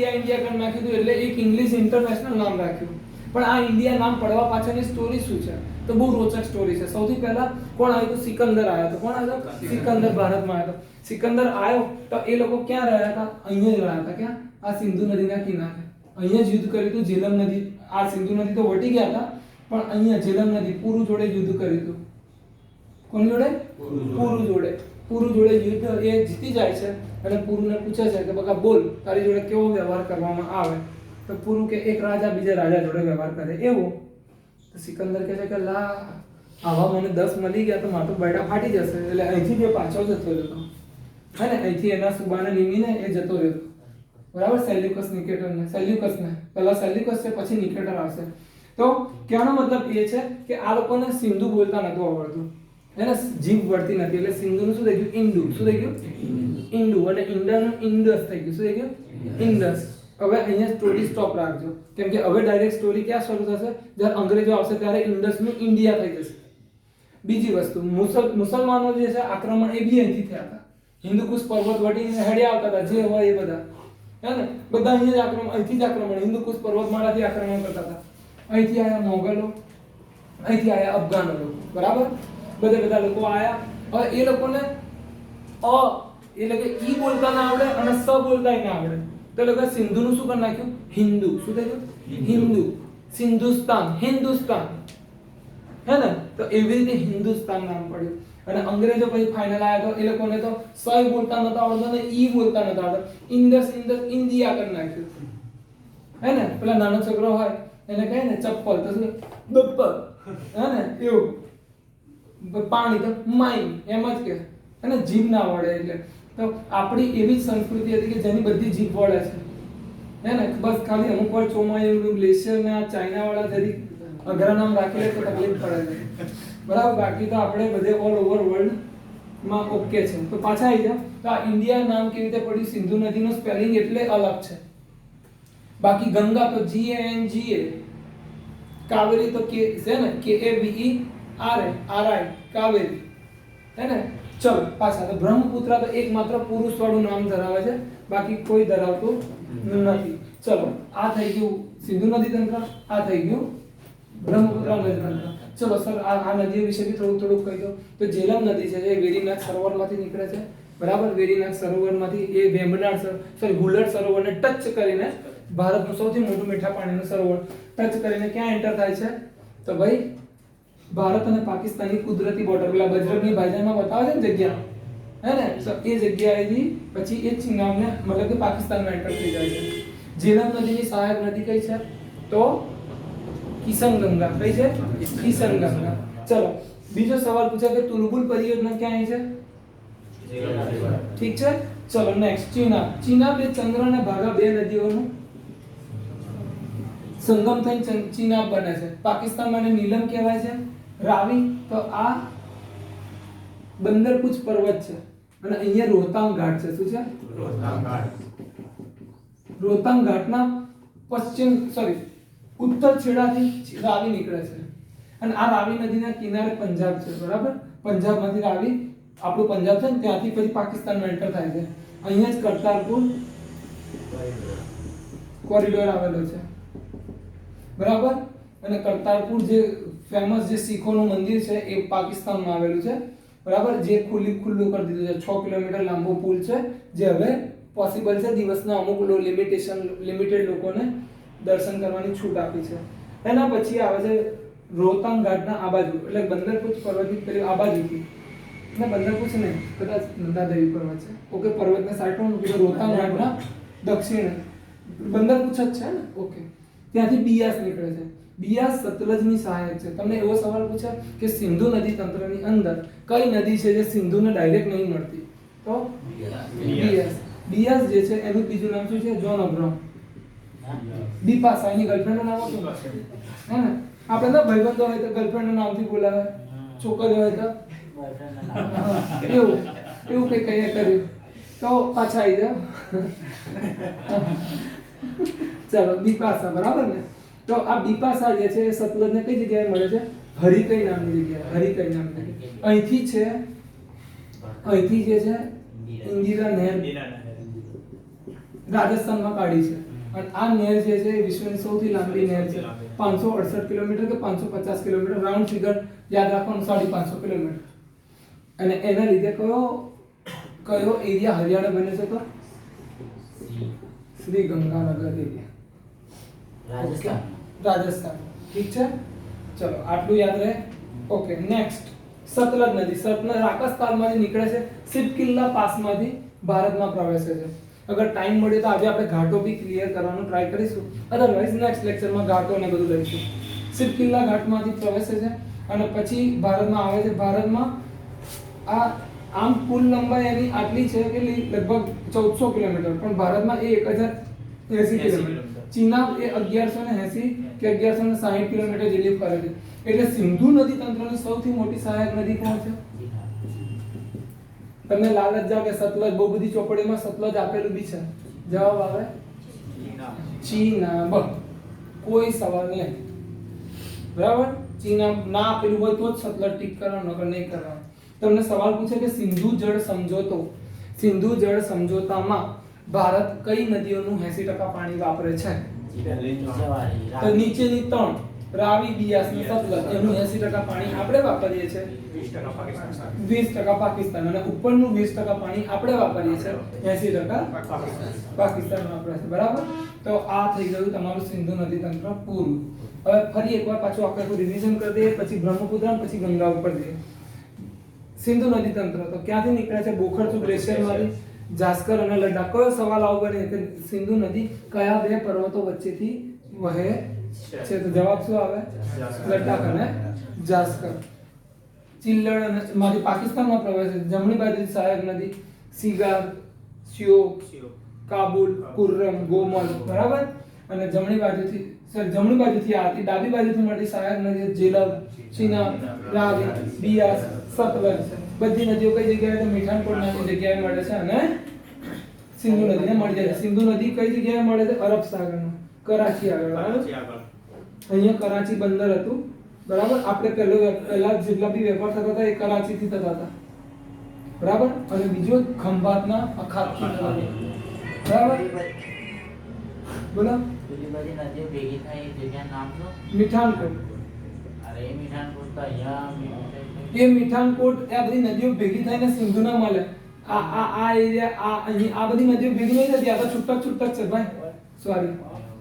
Speaker 1: નાખ્યું હતું એટલે એક ઇંગ્લિશ ઇન્ટરનેશનલ નામ રાખ્યું. પણ આ ઇન્ડિયા નામ પડવા પાછળની સ્ટોરી શું છે? તો બહુ રોચક સ્ટોરી છે. સૌથી પહેલા કોણ આવ્યું? સિકંદર આવ્યો હતો. કોણ આવ્યો? સિકંદર ભારતમાં આવ્યો હતો. સિકંદર આવ્યો તો એ લોકો ક્યાં રહ્યા હતા? અહીંયા જ રહ્યા હતા. ક્યાં? આ સિંધુ નદીના કિનારે. અહીંયા જ યુદ્ધ કર્યું હતું. ઝેલમ નદી, આ સિંધુ નદી તો વટી ગયા હતા, પણ અહીંયા ઝેલમ નદી પુરુ જોડે યુદ્ધ કર્યું હતું. કોની જોડે? પુરુ જોડે યુદ્ધ એ જીતી જાય છે અને પુરુને પૂછે છે કે બકા બોલ તારી જોડે કેવો વ્યવહાર કરવામાં આવે? તો પુરુ કે એક રાજા બીજા રાજા જોડે વ્યવહાર કરે એવો. તો સિકંદર કહે છે કે લા આવા મને 10 મળી ગયા તો મારો બૈડા ફાટી જશે. એટલે અહીંથી જે પાછો જતો રહ્યો હે ને, અહીંથી એના સુબાને નીમીને એ જતો રહ્યો, બરાબર. સેલ્યુકસ ને પહેલા સેલ્યુકસ છે, પછી નિકેટર આવશે. તો કહેવાનો મતલબ એ છે કે આ લોકોને સિંધુ બોલતા નતું આવડતું, એને જીભ વળતી નથી, એટલે સિંધુનું શું થઈ ગયું? ઇન્ડુ. શું થઈ ગયું? ઇન્ડુ. અને ઇન્ડનું ઇન્ડસ થઈ ગયું. શું થઈ ગયું? ઇન્ડસ. હવે અહીંયા સ્ટોરી સ્ટોપ રાખજો, કેમ કે હવે ડાયરેક્ટ સ્ટોરી ક્યાં શરૂ થશે? જ્યારે અંગ્રેજો આવશે ત્યારે ઇન્ડસનું ઇન્ડિયા થઈ જશે. બીજી વસ્તુ, મુસલમાનો જે છે આક્રમણ એ બી અહીંથી થયા હતા. હિન્દુકુશ પર્વત વટીને હેડ્યા આવતા હતા, જે હોય એ બધા, હે ને, બધા અહીંયા જ આક્રમણ, અહીંથી જ આક્રમણ, હિન્દુકુશ પર્વતમાળાથી આક્રમણ કરતા હતા. અહીંથી આયા મોગલો, અહીંથી આયા અફઘાનો લોકો, બરાબર. બધા લોકો આયા. હવે એ લોકોને એટલે કે ઈ બોલતા ના આવડે અને સ બોલતા ના આવડે, તો એ લોકોએ સિંધુનું શું કરી નાખ્યું? હિન્દુ. શું થઈ ગયું? હિન્દુ. હિન્દુસ્તાન, હે ને. તો એવી રીતે હિન્દુસ્તાન નામ પડ્યું. અને અંગ્રેજો પછી ફાઇનલ આયા તો એ લોકોને તો સ બોલતા નતા આવડતું ને ઈ બોલતા નતા આવડતું, ઇન્ડસ ઇન્ડિયા કરી નાખ્યું, હે ને. પેલા નાનો છોકરો હોય એને કહે ને ચપ્પલ, તો શું? દપ્પર, હે ને, એવું. પાણી તો માઈ, એમ જ કે, અને જીભ ના વળે. એટલે તો આપણી એવી જ સંસ્કૃતિ હતી કે જેની બધી જીભ વળે છે, હે ને. બસ ખાલી અમુક વાર ચોમાયું ગ્લેશિયર ને આ ચાઇના વાળા જરી અઘરા નામ રાખી લે તો તકલીફ પડે છે, બરાબર. બાકી તો આપણે બધે ઓલ ઓવર વર્લ્ડ માં ઓકે છે. તો પાછા આવી જાવ તો આ ઇન્ડિયા નામ કેવી રીતે પડ્યું? સિંધુ નદીનું સ્પેલિંગ એટલે અલગ છે. બાકી ગંગા તો GANGA, કાવેરી તો કે છે ને KAVERI, કાવેરી, હે ને. ચલો પાછા. તો બ્રહ્મપુત્ર તો એકમાત્ર પુરુષ વાળું નામ ધરાવે છે, બાકી કોઈ ધરાવતું નથી. ચલો, આ થઈ ગયું સિંધુ નદી તંત્ર, આ થઈ ગયું બ્રહ્મપુત્ર નદી તંત્ર. ચલો સર, આ નદીઓ વિશે બી થોડુંક કહી દો. તો ઝેલમ નદી છે, એ વેરીનાથ સરોવરમાંથી નીકળે છે, બરાબર. વેરીનાથ સરોવરમાંથી એ વેમ્બનાડ હુલડ સરોવરને ટચ કરીને ભારતનું સૌથી મોટું મીઠા પાણીનું સરોવર ટચ કરીને ક્યાં એન્ટર થાય છે? તો ભાઈ ભારત અને પાકિસ્તાનની કુદરતી બોર્ડર, પેલા બજરંગી ભાઈજાનમાં બતાવે છે ને જગ્યા, હે ને. તો એ જગ્યાએથી પછી એ ચિંગામને મતલબ કે પાકિસ્તાનમાં એન્ટર થઈ જાય છે. ઝેલમ નદીની સહાયક નદી કઈ છે? તો કિશનગંગા. કઈ છે? કિશનગંગા. ચલો, બીજો સવાલ પૂછે કે તુલબુલ પરિયોજના ક્યાં આવી છે? ઠીક છે. ચલો નેક્સ્ટ, ચીનાબ એ ચંદ્ર અને ભાગા બે નદીઓનું સંગમ થઈને ચીનાબ બને છે. પાકિસ્તાનમાં એને નીલમ કહેવાય છે. રાવી તો આ બંદરપુચ પર્વત છે, અને અહીંયા રોહતાંગ ઘાટ છે. શું છે? રોહતાંગ ઘાટના ઉત્તર છેડાથી રાવી નીકળે છે, અને આ રાવી નદીના કિનારે પંજાબ છે, બરાબર. પંજાબમાંથી રાવી, આપણું પંજાબ છે ને, ત્યાંથી પછી પાકિસ્તાનમાં એન્ટર થાય છે. અહીંયા જ કરતારપુર કોરિડોર આવેલો છે, બરાબર. અને કરતારપુર જે ફેમસ જે શીખોનું મંદિર છે એ પાકિસ્તાનમાં આવેલું છે, બરાબર. જે ખુલ્લું કરી દીધું છે. 6 કિલોમીટર લાંબો પુલ છે, જે હવે પોસિબલ છે. દિવસના અમુક લિમિટેડ લોકોને દર્શન કરવાની છૂટ આપી છે. એના પછી આવે છે રોહતાંગ ઘાટના આ બાજુ, એટલે બંદરપુચ પર્વતની પેલી આ બાજુથી, ને બંદરપુચ નહીં, કદાચ નંદાદેવી પર્વત છે, ઓકે. પર્વતને સાઈડમાં મૂકી રોહતાંગ ઘાટના દક્ષિણે બંદરપુચ જ છે ને, ઓકે. ત્યાંથી બિયાસ નીકળે છે. બિયાસ સતલજની સહાયક છે. તમને એવો સવાલ પૂછે કે સિંધુ નદી તંત્રની અંદર કઈ નદી છે જે સિંધુને ડાયરેક્ટ નહીં મળતી? તો બિયાસ. બિયાસ જે છે એનું બીજું નામ શું છે? જોન અબ્રાહમ. બિપાશા, એની ગર્લફ્રેન્ડનું નામ શું છે? હે ને. આપણે તો ભાઈબંધો હોય તો ગર્લફ્રેન્ડના નામથી બોલાવે, છોકરીઓ હોય તો એવું કઈ કહીએ કર્યું. તો પાછા આવી જાઓ. ચલો, બિપાશા, બરાબર ને. તો આ બિપાશા જે છે એ સતલજને કઈ જગ્યાએ મળે છે? હરિકઈ નામની જગ્યાએ. હરિકઈ નામની અહીંથી છે, અહીંથી જે છે ઇન્દિરા નહેર રાજસ્થાનમાં કાઢી છે. અને આ નહેર જે છે એ વિશ્વની સૌથી લાંબી નહેર છે. 568 કિલોમીટર કે 550 કિલોમીટર, રાઉન્ડ ફિગર યાદ રાખવાનું, 550 કિલોમીટર. અને એના લીધે કયો એરિયા હરિયાણા બને છે? તો શ્રી ગંગાનગર એરિયા, રાજસ્થાન. ઠીક છે. ચલો, આટલું યાદ રહે. ઓકે. નેક્સ્ટ, સતલજ નદી. સતલજ રાજસ્થાનમાંથી નીકળે છે, સિપકિલ્લા પાસમાંથી ભારતમાં પ્રવેશે છે. અગર ટાઈમ મળે તો આજે આપણે ઘાટો બી ક્લિયર કરવાનો ટ્રાય કરીશું, અધરવાઇઝ નેક્સ્ટ લેક્ચરમાં ઘાટો ને બધું લઈશું. સિપકિલ્લા ઘાટમાંથી પ્રવેશે છે, અને પછી ભારતમાં આવે છે. ભારતમાં આ આમ કુલ લંબાઈ એની આટલી છે કે લગભગ 1400 કિલોમીટર, પણ ભારતમાં એ 1080 કિલોમીટર. ચીના એ 1180 કે 1160 કિલોમીટર જેટલી ફરે છે. એટલે સિંધુ નદી તંત્રની સૌથી મોટી સહાયક નદી કોણ છે? તમને લાલચ જાગે સતલજ, બહુ બધી ચોપડીમાં સતલજ આપેલું બી છે. જવાબ આવે ચીનાબ. કોઈ સવાલ નહીં, બરાબર. ચીનાબ ના આપેલું હોય તો જ સતલજ ટીક કરવાનું, નકર નહીં કરવાનું. તમને સવાલ પૂછે કે સિંધુ જળ સમજોતો, સિંધુ જળ સમજોતામાં ભારત કઈ નદીઓનું 80% પાણી વાપરે છે? તો નીચેની 3 રાવી, બિયાસ અને સતલજ, એનું 80% પાણી આપણે વાપરીએ છીએ. 20% પાકિસ્તાન, અને ઉપરનું 20% પાણી આપણે વાપરીએ છીએ. 80% પાકિસ્તાન વાપરે છે, બરાબર. તો આ થઈ ગયું તમારું સિંધુ નદી તંત્ર પૂરું. હવે ફરી એકવાર પાછું આપણે રિવિઝન કરી દઈએ, પછી બ્રહ્મપુત્ર અને પછી ગંગા ઉપર જઈએ. સિંધુ નદી તંત્ર તો ક્યાંથી નીકળે છે? બોખરસુ ગ્લેશિયરમાંથી. જાસ્કર અને લદ્દાખ. કયો સવાલ આવો બને કે સિંધુ નદી કયા બે પર્વતો વચ્ચેથી વહે છે? તો જવાબ શું આવે? લદ્દાખ અને જાસ્કર. ચિલ્લડ અને માંથી પાકિસ્તાનમાં પ્રવેશે છે. જમણી બાજુથી સહાયક નદી સિગાર, શ્યોક, કાબુલ, કુર્રમ, ગોમલ, બરાબર. અને જમણી બાજુથી આ હતી. ડાબી બાજુથી મળતી સહાયક નદી ઝેલમ, ચિનાબ, રાવી, બિયાસ, સતલજ છે. બધી નદીઓ કઈ જગ્યાએ? તો મીઠાનકોટ નામની જગ્યાએ મળે છે અને સિંધુ નદીને મળી જાય છે. સિંધુ નદી કઈ જગ્યાએ મળે છે? અરબ સાગરમાં, કરાચી આગળ, બરાબર. અહીંયા કરાચી બંદર હતું, બરાબર. આપણે પહેલા જેટલા બી વેપાર થતા હતા એ કરાચીથી થતા હતા, બરાબર. અને બીજો ખંભાતના અખાતથી થતા હતા, બરાબર. બોલો.
Speaker 3: બીજી બધી નદીઓ ભેગી થાય એ જગ્યાનું નામ શું?
Speaker 1: મીઠાનકોટ.
Speaker 3: અરે એ મીઠાનકોટ તો અહીંયા
Speaker 1: એ મીઠાનકોટ, આ બધી નદીઓ ભેગી થઈને સિંધુના મળે. આ એરિયા, આ અહીં આ બધી નદીઓ ભેગી નહીં થતી, આ તો છૂટક છે ભાઈ, સોરી.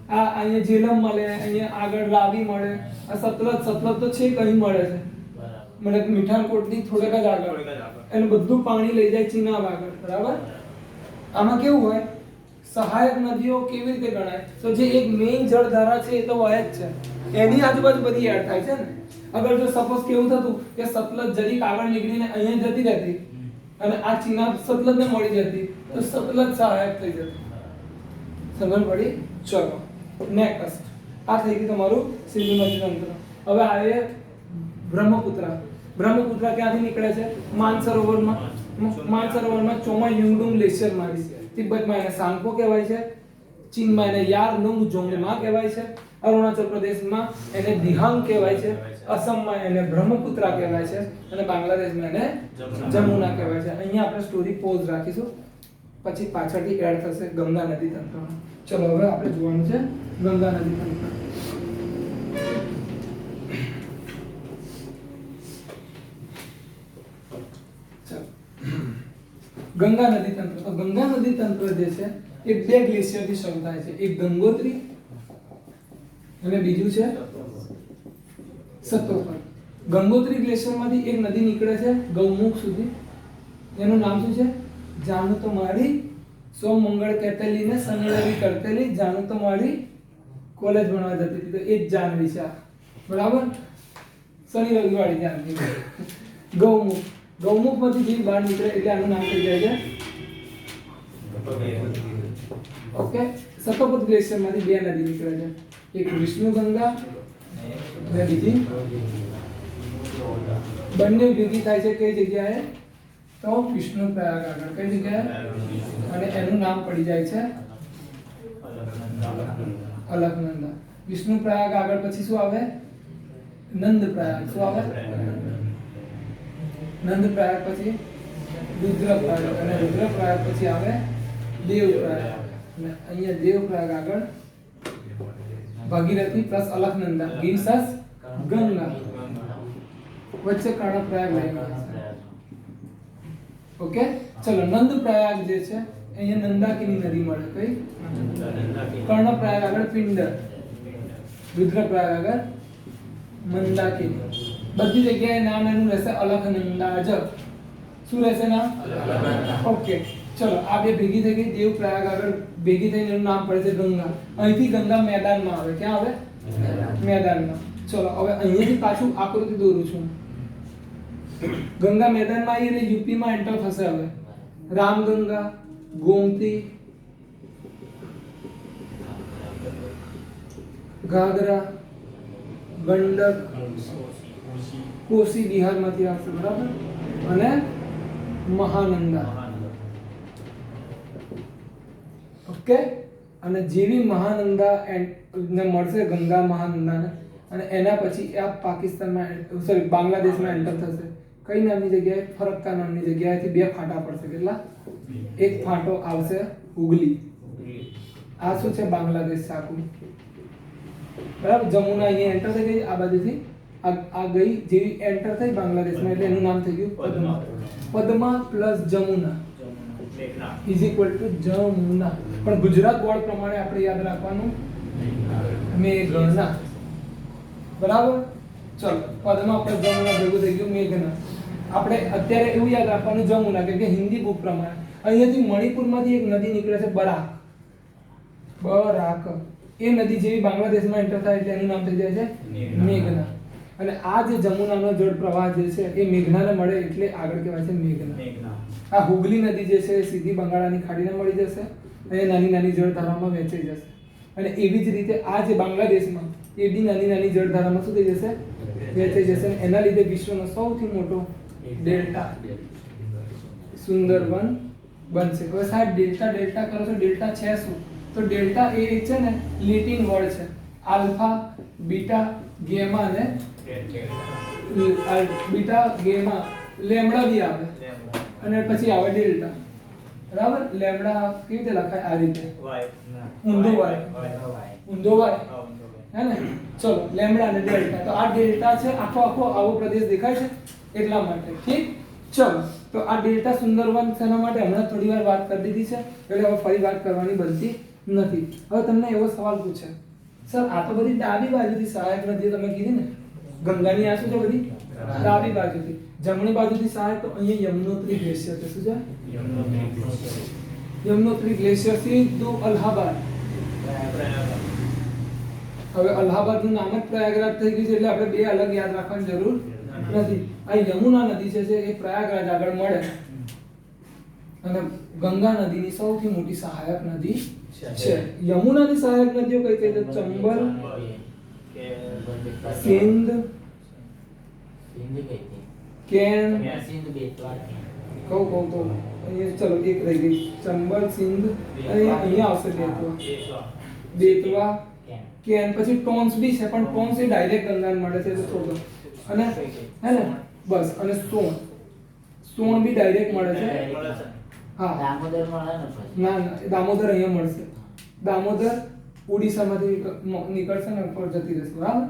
Speaker 1: આ અહીંયા ઝેલમ મળે, અહીંયા આગળ રાવી મળે, આ સતલજ તો છે કहीं મળે છે, મળે મીઠાનકોટની થોડેક જ આગળ. એનું બધું પાણી લઈ જાય ચીનાબ આગળ, બરાબર. આમાં કેવું હોય, સહાયક નદીઓ કેવી રીતે ગણાય? તો જે એક મેઇન જળધારા છે એ તો વહે જ છે, એની આજુબાજુ બધી એડ થાય છે ને. અગર જો સપોઝ કેવું થતું કે સતલજ જરીક આગળ નીકળીને અહીંયા જતી રહેતી અને આ ચીનાબ સતલજને મળી જતી તો સતલજ સહાયક થઈ જતી. સમજ પડી? ચલો નેક્સ્ટ. આ થઈ ગયું તમારું સિંધુ નદી તંત્ર. હવે આવે બ્રહ્મપુત્ર. બ્રહ્મપુત્ર ક્યાંથી નીકળે છે? માનસરોવરમાં ચોમા યુંગડુંગ ગ્લેશિયર માંથી. તિબ્બતમાં એને સાંગપો કહેવાય છે, ચીનમાં એને યારલુંગ જોંગમા કહેવાય છે, અરુણાચલ પ્રદેશમાં એને દિહાંગ કહેવાય છે, અસમમાં એને બ્રહ્મપુત્ર કહેવાય છે અને બાંગ્લાદેશમાં એને જમુના કહેવાય છે. અહીંયા આપણે સ્ટોરી પોઝ રાખીશું, પછી પાછળથી એડ થશે ગંગા નદી તંત્રમાં. ચલો હવે આપણે જોવાનું છે ગંગા નદી તંત્ર. ગંગા નદી તંત્ર. તો ગંગા નદી તંત્ર જે છે એ બે ગ્લેશિયરથી શરૂ થાય છે. એક ગંગોત્રી અને બીજું છે સતોપર. ગંગોત્રી ગ્લેશિયરમાંથી એક નદી નીકળે છે ગૌમુખ સુધી. એનું નામ શું છે? જાનું તો મારી સોમ મંગળ કહેતેલી ને શનિ રવિ કરતેલી, જાનું તો મારી કોલેજ ભણવા જતી હતી તો એ જ જાનવી છે, બરાબર. શનિ રવિ વાળી જાનવી. ગૌમુખ. ગૌમુખમાંથી જે બહાર નીકળે એટલે આનું નામ થઈ જાય છે ઓકે. સતોપત ગ્લેશિયરમાંથી બે નદી નીકળે છે, એક વિષ્ણુ ગંગા અને બીજી. બંને ભેગી થાય છે કઈ જગ્યાએ? તો વિષ્ણુ પ્રયાગ આગળ. કઈ જગ્યાએ? અને એનું નામ પડી જાય છે અલકનંદા. વિષ્ણુ પ્રયાગ આગળ પછી શું આવે? નંદ પ્રયાગ. શું આવે? નંદ પ્રયાગ પછી રુદ્ર પ્રયાગ અને રુદ્ર પ્રયાગ પછી આવે દેવ પ્રયાગ. અને અહીંયા દેવ પ્રયાગ આગળ ભાગીરથી પ્લસ અલકનંદા, ગિરસસ ગંગા, વચ્ચે કર્ણપ્રયાગ લાઈન. ઓકે. ચલો નંદ પ્રયાગ જે છે અહીંયા નંદાકિની નદી મળે. કઈ? કર્ણપ્રયાગ આગળ પિંડર, રુદ્ર પ્રયાગ આગળ મંદાકિની. બધી જગ્યાએ નામ એનું રહેશે અલકનંદા જ. શું રહેશે નામ? ઓકે. ચલો આ બે ભેગી થઈ ગઈ. દેવ પ્રયાગ આગળ ભેગી થઈને એનું નામ પડે છે ગંગા. અહીંથી ગંગા મેદાનમાં આવે. ક્યાં આવે? મેદાનમાં. ચલો હવે અહીંયાથી પાછું આકૃતિ દોરું છું. ગંગા મેદાનમાં આવી એટલે યુપીમાં એન્ટર થશે. હવે રામગંગા, ગોમતી, ઘાઘરા, ગંડક, કોસી બિહારમાંથી આવશે, બરાબર, અને મહાનંદા. ઓકે, અને જેવી મહાનંદા ને મળશે, ગંગા મહાનંદાને, અને એના પછી આ પાકિસ્તાનમાં સોરી બાંગ્લાદેશમાં એન્ટર થશે. કઈ નામની જગ્યાએ? ફરક્કા નામની જગ્યાએથી બે ફાટા પડશે. કેટલા? એક ફાટો આવશે હુગલી. આ શું છે? બાંગ્લાદેશ છે આખું, બરાબર. જમુના અહીંયા એન્ટર થઈ ગઈ, આ બાજુથી આ ગઈ, જેવી એન્ટર થઈ બાંગ્લાદેશમાં એટલે એનું નામ થઈ ગયું Padma. Padma plus Jamuna is equal to Jamuna. પણ ગુજરાત બોર્ડ પ્રમાણે આપણે યાદ રાખવાનું મેઘના, બરાબર. ચલો, પદ્મા પ્લસ જમુના ભેગું થઈ ગયું મેઘના. આપણે અત્યારે એવું યાદ રાખવાનું જમુના, કેમ કે હિન્દી બુક પ્રમાણે અહીંયાથી મણિપુરમાંથી એક નદી નીકળે છે, બરાક. બરાક એ નદી જેવી બાંગ્લાદેશમાં એન્ટર થાય એટલે એનું નામ થઈ જાય છે મેઘના. અને આ જે જમુનાનો જળ પ્રવાહ જે છે એ મેઘનાને મળે એટલે આગળ કહેવાય છે મેઘના. આ હુગલી નદી જે છે એ સીધી બંગાળાની ખાડીને મળી જશે અને નાની નાની જળધારામાં વહેંચાઈ જશે. અને એવી જ રીતે આ જે બાંગ્લાદેશમાં એ બી નાની નાની જળધારામાં શું થઈ જશે? વહેંચાઈ જશે. અને એના લીધે વિશ્વનો સૌથી મોટો ડેલ્ટા સુંદરવન બનશે. હવે સાહેબ ડેલ્ટા ડેલ્ટા કરો છો, ડેલ્ટા છે શું? તો ડેલ્ટા એ એક છે ને લેટિન વર્ડ છે. આલ્ફા, બીટા, ગેમા અને બીટા, ગેમા, લેમ્ડા બી આવે અને પછી આવે ડેલ્ટા, બરાબર. લેમ્ડા કેવી રીતે લખાય? આ રીતે ઊંધો વાય, ઊંધો વાય, હે ને. ચલો, લેમ્ડા અને ડેલ્ટા. તો આ ડેલ્ટા છે, આખો આખો આવો પ્રદેશ દેખાય છે એટલા માટે. ઠીક, ચલો. તો આ ડેલ્ટા સુંદરવન શેના માટે? હમણાં થોડી વાર વાત કરી દીધી છે એટલે હવે ફરી વાત કરવાની બનતી નથી. હવે તમને એવો સવાલ પૂછે, સર આ તો બધી ડાબી બાજુથી સહાયક નદી તમે કીધી ને, ગંગાની આ શું છે? બધી ડાબી બાજુથી. જમણી બાજુથી સહાયક તો અહીંયા યમનોત્રી ગ્લેશિયર છે. શું છે? યમનોત્રી ગ્લેશિયર સીધું અલ્હાબાદ. હવે અલ્હાબાદનું નામ જ પ્રયાગરાજ થઈ ગયું છે એટલે આપણે બે અલગ યાદ રાખવાની જરૂર નથી. આ યમુના નદી છે એ પ્રયાગરાજ આગળ મળે અને ગંગા નદીની સૌથી મોટી સહાયક નદી છે. યમુનાની સહાયક નદીઓ કઈ કઈ છે? ચંબલ, સિંધ, કેન, કહું તો અહીંયા ચલો એક રહી ગઈ, ચંબલ, સિંધ, અને અહીંયા આવશે બેતવા, કેન. પછી ટોન્સ બી છે પણ ટોન્સ એ ડાયરેક્ટ ગંગાને મળે છે એટલે છોડો. અને હે ને બસ. અને સોણ બી ડાયરેક્ટ મળે છે. હા,
Speaker 3: દામોદર મળે ને પછી?
Speaker 1: ના ના, દામોદર અહીંયા મળશે. દામોદર ઓડિશામાંથી નીકળશે ને ઉપર જતી રહેશે, બરાબર.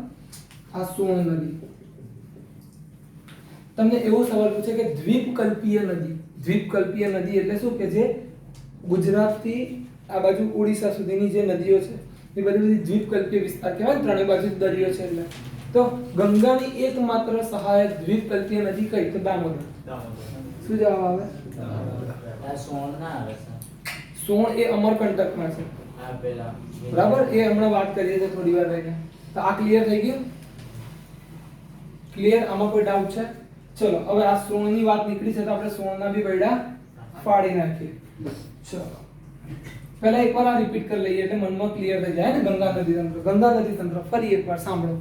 Speaker 1: આ સોણ નદી. તમને એવો સવાલ પૂછે કે દ્વીપકલ્પીય નદી. દ્વીપકલ્પીય નદી એટલે શું? કે જે ગુજરાતથી આ બાજુ ઓડિશા સુધીની જે નદીઓ છે એ બધી દ્વીપકલ્પીય વિસ્તાર કહેવાય. ત્રણેય બાજુ દરિયો છે એટલે. તો ગંગાની એકમાત્ર સહાયક દ્વીપકલ્પીય નદી કઈ? તો દામોદર. શું જવાબ આવે?
Speaker 3: સોણ ના આવે છે.
Speaker 1: સોણ એ અમરકંટકમાં છે,
Speaker 3: આ પેલા
Speaker 1: બરાબર. એ હમણાં વાત કરીએ છીએ થોડી વાર રહીને. તો આ ક્લિયર થઈ ગયું? ક્લિયર? આમાં કોઈ ડાઉટ છે? ચલો, હવે આ સોણની વાત નીકળી છે તો આપણે સોણના બી બૈડા ફાડી નાખીએ. ચલો, પહેલા એકવાર આ રિપીટ કરી લઈએ એટલે મનમાં ક્લિયર થઈ જાય ને. ગંગા નદી તંત્ર. ગંગા નદી તંત્ર ફરી એકવાર સાંભળો.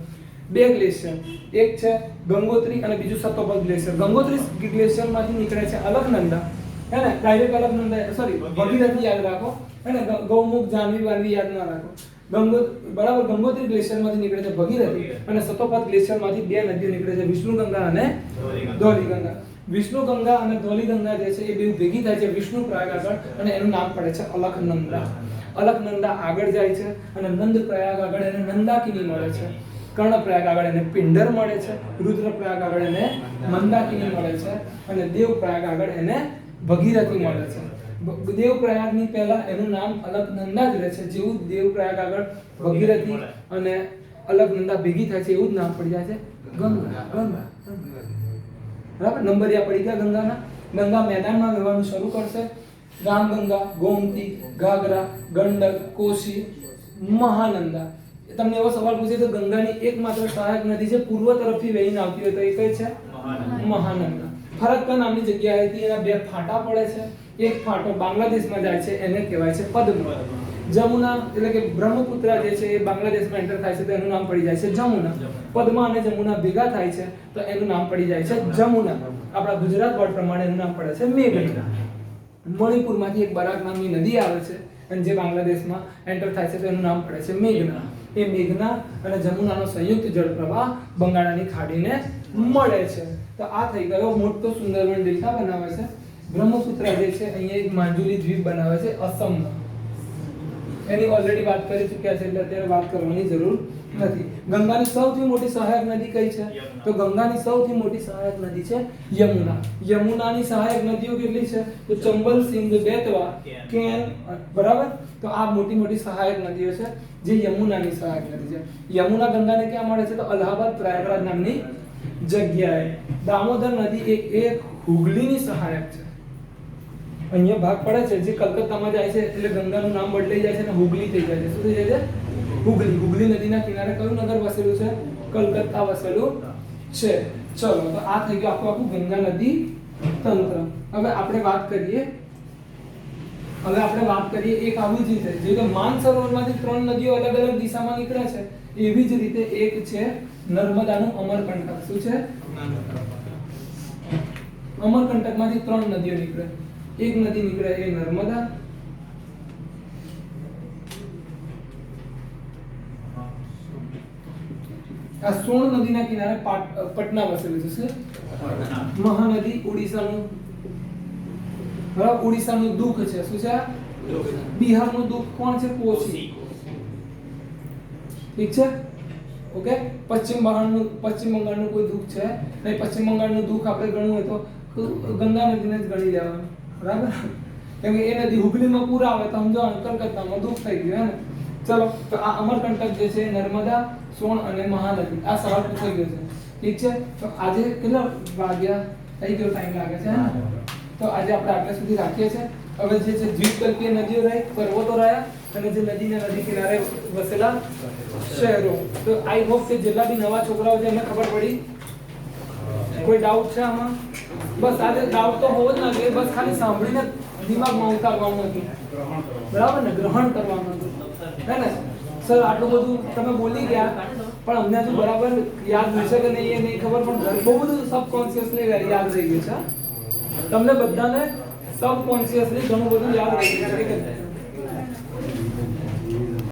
Speaker 1: બે ગ્લેશિયર, એક છે ગંગોત્રી અને બીજું સતોપદ ગ્લેશિયર. ગંગોત્રી ગ્લેશિયરમાંથી નીકળે છે અલકનંદા, હે ને. ડાયરેક્ટ અલકનંદા સોરી ભગીરથી યાદ રાખો, હે ને. ગૌમુખ, જાનવી વાનવી યાદ ના રાખો. બરાબર. ગંગોત્રી ગ્લેશિયરમાંથી નીકળે છે ભગીરથી અને સતોપદ ગ્લેશિયરમાંથી બે નદીઓ નીકળે છે, વિષ્ણુગંગા અને ધૌલીગંગા. વિષ્ણુગંગા અને ધૌલીગંગા જે છે એ બે ભેગી થાય છે વિષ્ણુ પ્રયાગ આગળ અને એનું નામ પડે છે અલકનંદા. અલકનંદા આગળ જાય છે અને નંદ પ્રયાગ આગળ એને નંદાકિની મળે છે. કર્ણપ્રયાગ આગળ એને પિંડર મળે છે. રુદ્રપ્રયાગ આગળ એને મંદાકિની મળે છે અને દેવપ્રયાગ આગળ એને ભગીરથી મળે છે. દેવપ્રયાગની પહેલા એનું નામ અલકનંદા જ રહે છે. જેવું દેવપ્રયાગ આગળ ભગીરથી અને અલકનંદા ભેગી થાય છે એવું જ નામ પડી જાય છે ગંગા. ગંગા, બરાબર. નંબરિયા પડી ગયા ગંગાના. ગંગા મેદાનમાં વહેવાનું શરૂ કરશે. રામગંગા, ગોમતી, ઘાઘરા, ગંડક, કોશી, મહાનંદા તમને એવો સવાલ પૂછે તો ગંગાની એકમાત્ર સહાયક નદી છે પૂર્વ તરફથી વહીને આવતી હોય તો એ કઈ છે? મહાનંદા. ફરક્કા નામની જગ્યાએથી એના બે ફાટા પડે છે. એક ફાટો બાંગ્લાદેશમાં જાય છે, એને કહેવાય છે પદ્મા. જમુના એટલે કે બ્રહ્મપુત્ર જે છે એ બાંગ્લાદેશમાં એન્ટર થાય છે તો એનું નામ પડી જાય છે જમુના. પદ્મા અને જમુના ભેગા થાય છે તો એનું નામ પડી જાય છે જમુના. આપણા ગુજરાત બોર્ડ પ્રમાણે એનું નામ પડે છે મેઘના. મણિપુરમાંથી એક બરાક નામની નદી આવે છે અને જે બાંગ્લાદેશમાં એન્ટર થાય છે તો એનું નામ પડે છે મેઘના. એ મેઘના અને જમુનાનો સંયુક્ત જળ પ્રવાહ બંગાળાની ખાડીને મળે છે. તો આ થઈ ગયો મોટો સુંદરબન ડેલ્ટા બનાવે છે. બ્રહ્મપુત્ર જે છે અહીંયા એક માંજુલી દ્વીપ બનાવે છે અસમમાં. એની ઓલરેડી વાત કરી ચૂક્યા છે એટલે અત્યારે વાત કરવાની જરૂર નથી. ગંગાની સૌથી મોટી સહાયક નદી કઈ છે? તો ગંગાની સૌથી મોટી સહાયક નદી છે યમુના. યમુનાની સહાયક નદીઓ કેટલી છે? તો ચંબલ, સિંધ, બેતવા, કેન, બરાબર. તો આ મોટી મોટી સહાયક નદીઓ છે જે યમુનાની સહાયક નદી છે. યમુના ગંગાને ક્યાં મળે છે? તો અલ્હાબાદ પ્રયાગરાજ નામની જગ્યાએ. દામોદર નદી એક હુગલીની સહાયક છે. અહીંયા ભાગ પડે છે જે કલકત્તામાં જાય છે એટલે ગંગાનું નામ બદલાઈ જાય છે અને હુગલી થઈ જાય છે. શું થઈ જાય છે? હુગલી. હુગલી નદીના કિનારે કયું નગર વસેલું છે? કલકત્તા વસેલું છે. ચલો તો આ થઈ ગયું આખું ગંગા નદી તંત્ર. હવે આપણે વાત કરીએ એક આવી જ રીતે જે કે માનસરોવરમાંથી 3 નદીઓ અલગ અલગ દિશામાં નીકળે છે એવી જ રીતે એક છે નર્મદાનું અમરકંટક. શું છે? અમરકંટકમાંથી 3 નદીઓ નીકળે. એક નદી નીકળે એ નર્મદા, આ સોણ નદીના કિનારે પટના વસેલું છે. મહાનદી ઓડિશાનું, બરાબર, ઓડિશાનું દુઃખ છે. શું છે? બિહારનું દુઃખ કોણ છે? કોસી. ઠીક છે, ઓકે. પશ્ચિમ બંગાળનું કોઈ દુઃખ છે નહીં. પશ્ચિમ બંગાળનું દુઃખ આપણે ગણવું હોય તો ગંગા નદીને જ ગણી લેવાનું, બરાબર. કેમ કે એ નદી હુગલીમાં પૂર આવે તો સમજો કલકત્તામાં દુઃખ થઈ ગયું, હે ને. ચલો તો આ અમરકંટક જે છે નર્મદા, સોણ અને મહાનદી આ સવાલ પૂછાઈ ગયો છે. ઠીક છે, તો આજે કેટલા વાગ્યા થઈ ગયો? ટાઈમ લાગે છે, તો આજે આપણે આટલા સુધી રાખીએ છીએ. હવે જે છે દ્વીપકલ્પીય નદીઓ રહી, પર્વતો રહ્યા અને જે નદી કિનારે વસેલા શહેરો. તો આઈ હોપ કે જેટલા બી નવા છોકરાઓ છે એમને ખબર પડી. કોઈ ડાઉટ છે આમાં? બસ આજે ડાઉટ તો હોવો જ ના જોઈએ, બસ ખાલી સાંભળીને દિમાગમાં ઉતારવાનું હતું, બરાબર ને, ગ્રહણ કરવાનું હતું, હે ને. સર આટલું બધું તમે બોલી ગયા પણ અમને હજુ બરાબર યાદ રહેશે કે નહીં એ નહીં ખબર, પણ બહુ બધું સબકોન્શિયસલી યાદ રહી ગયું છે. તમને બધાને સબકોન્શિયસલી ઘણું બધું યાદ રહી ગયું છે.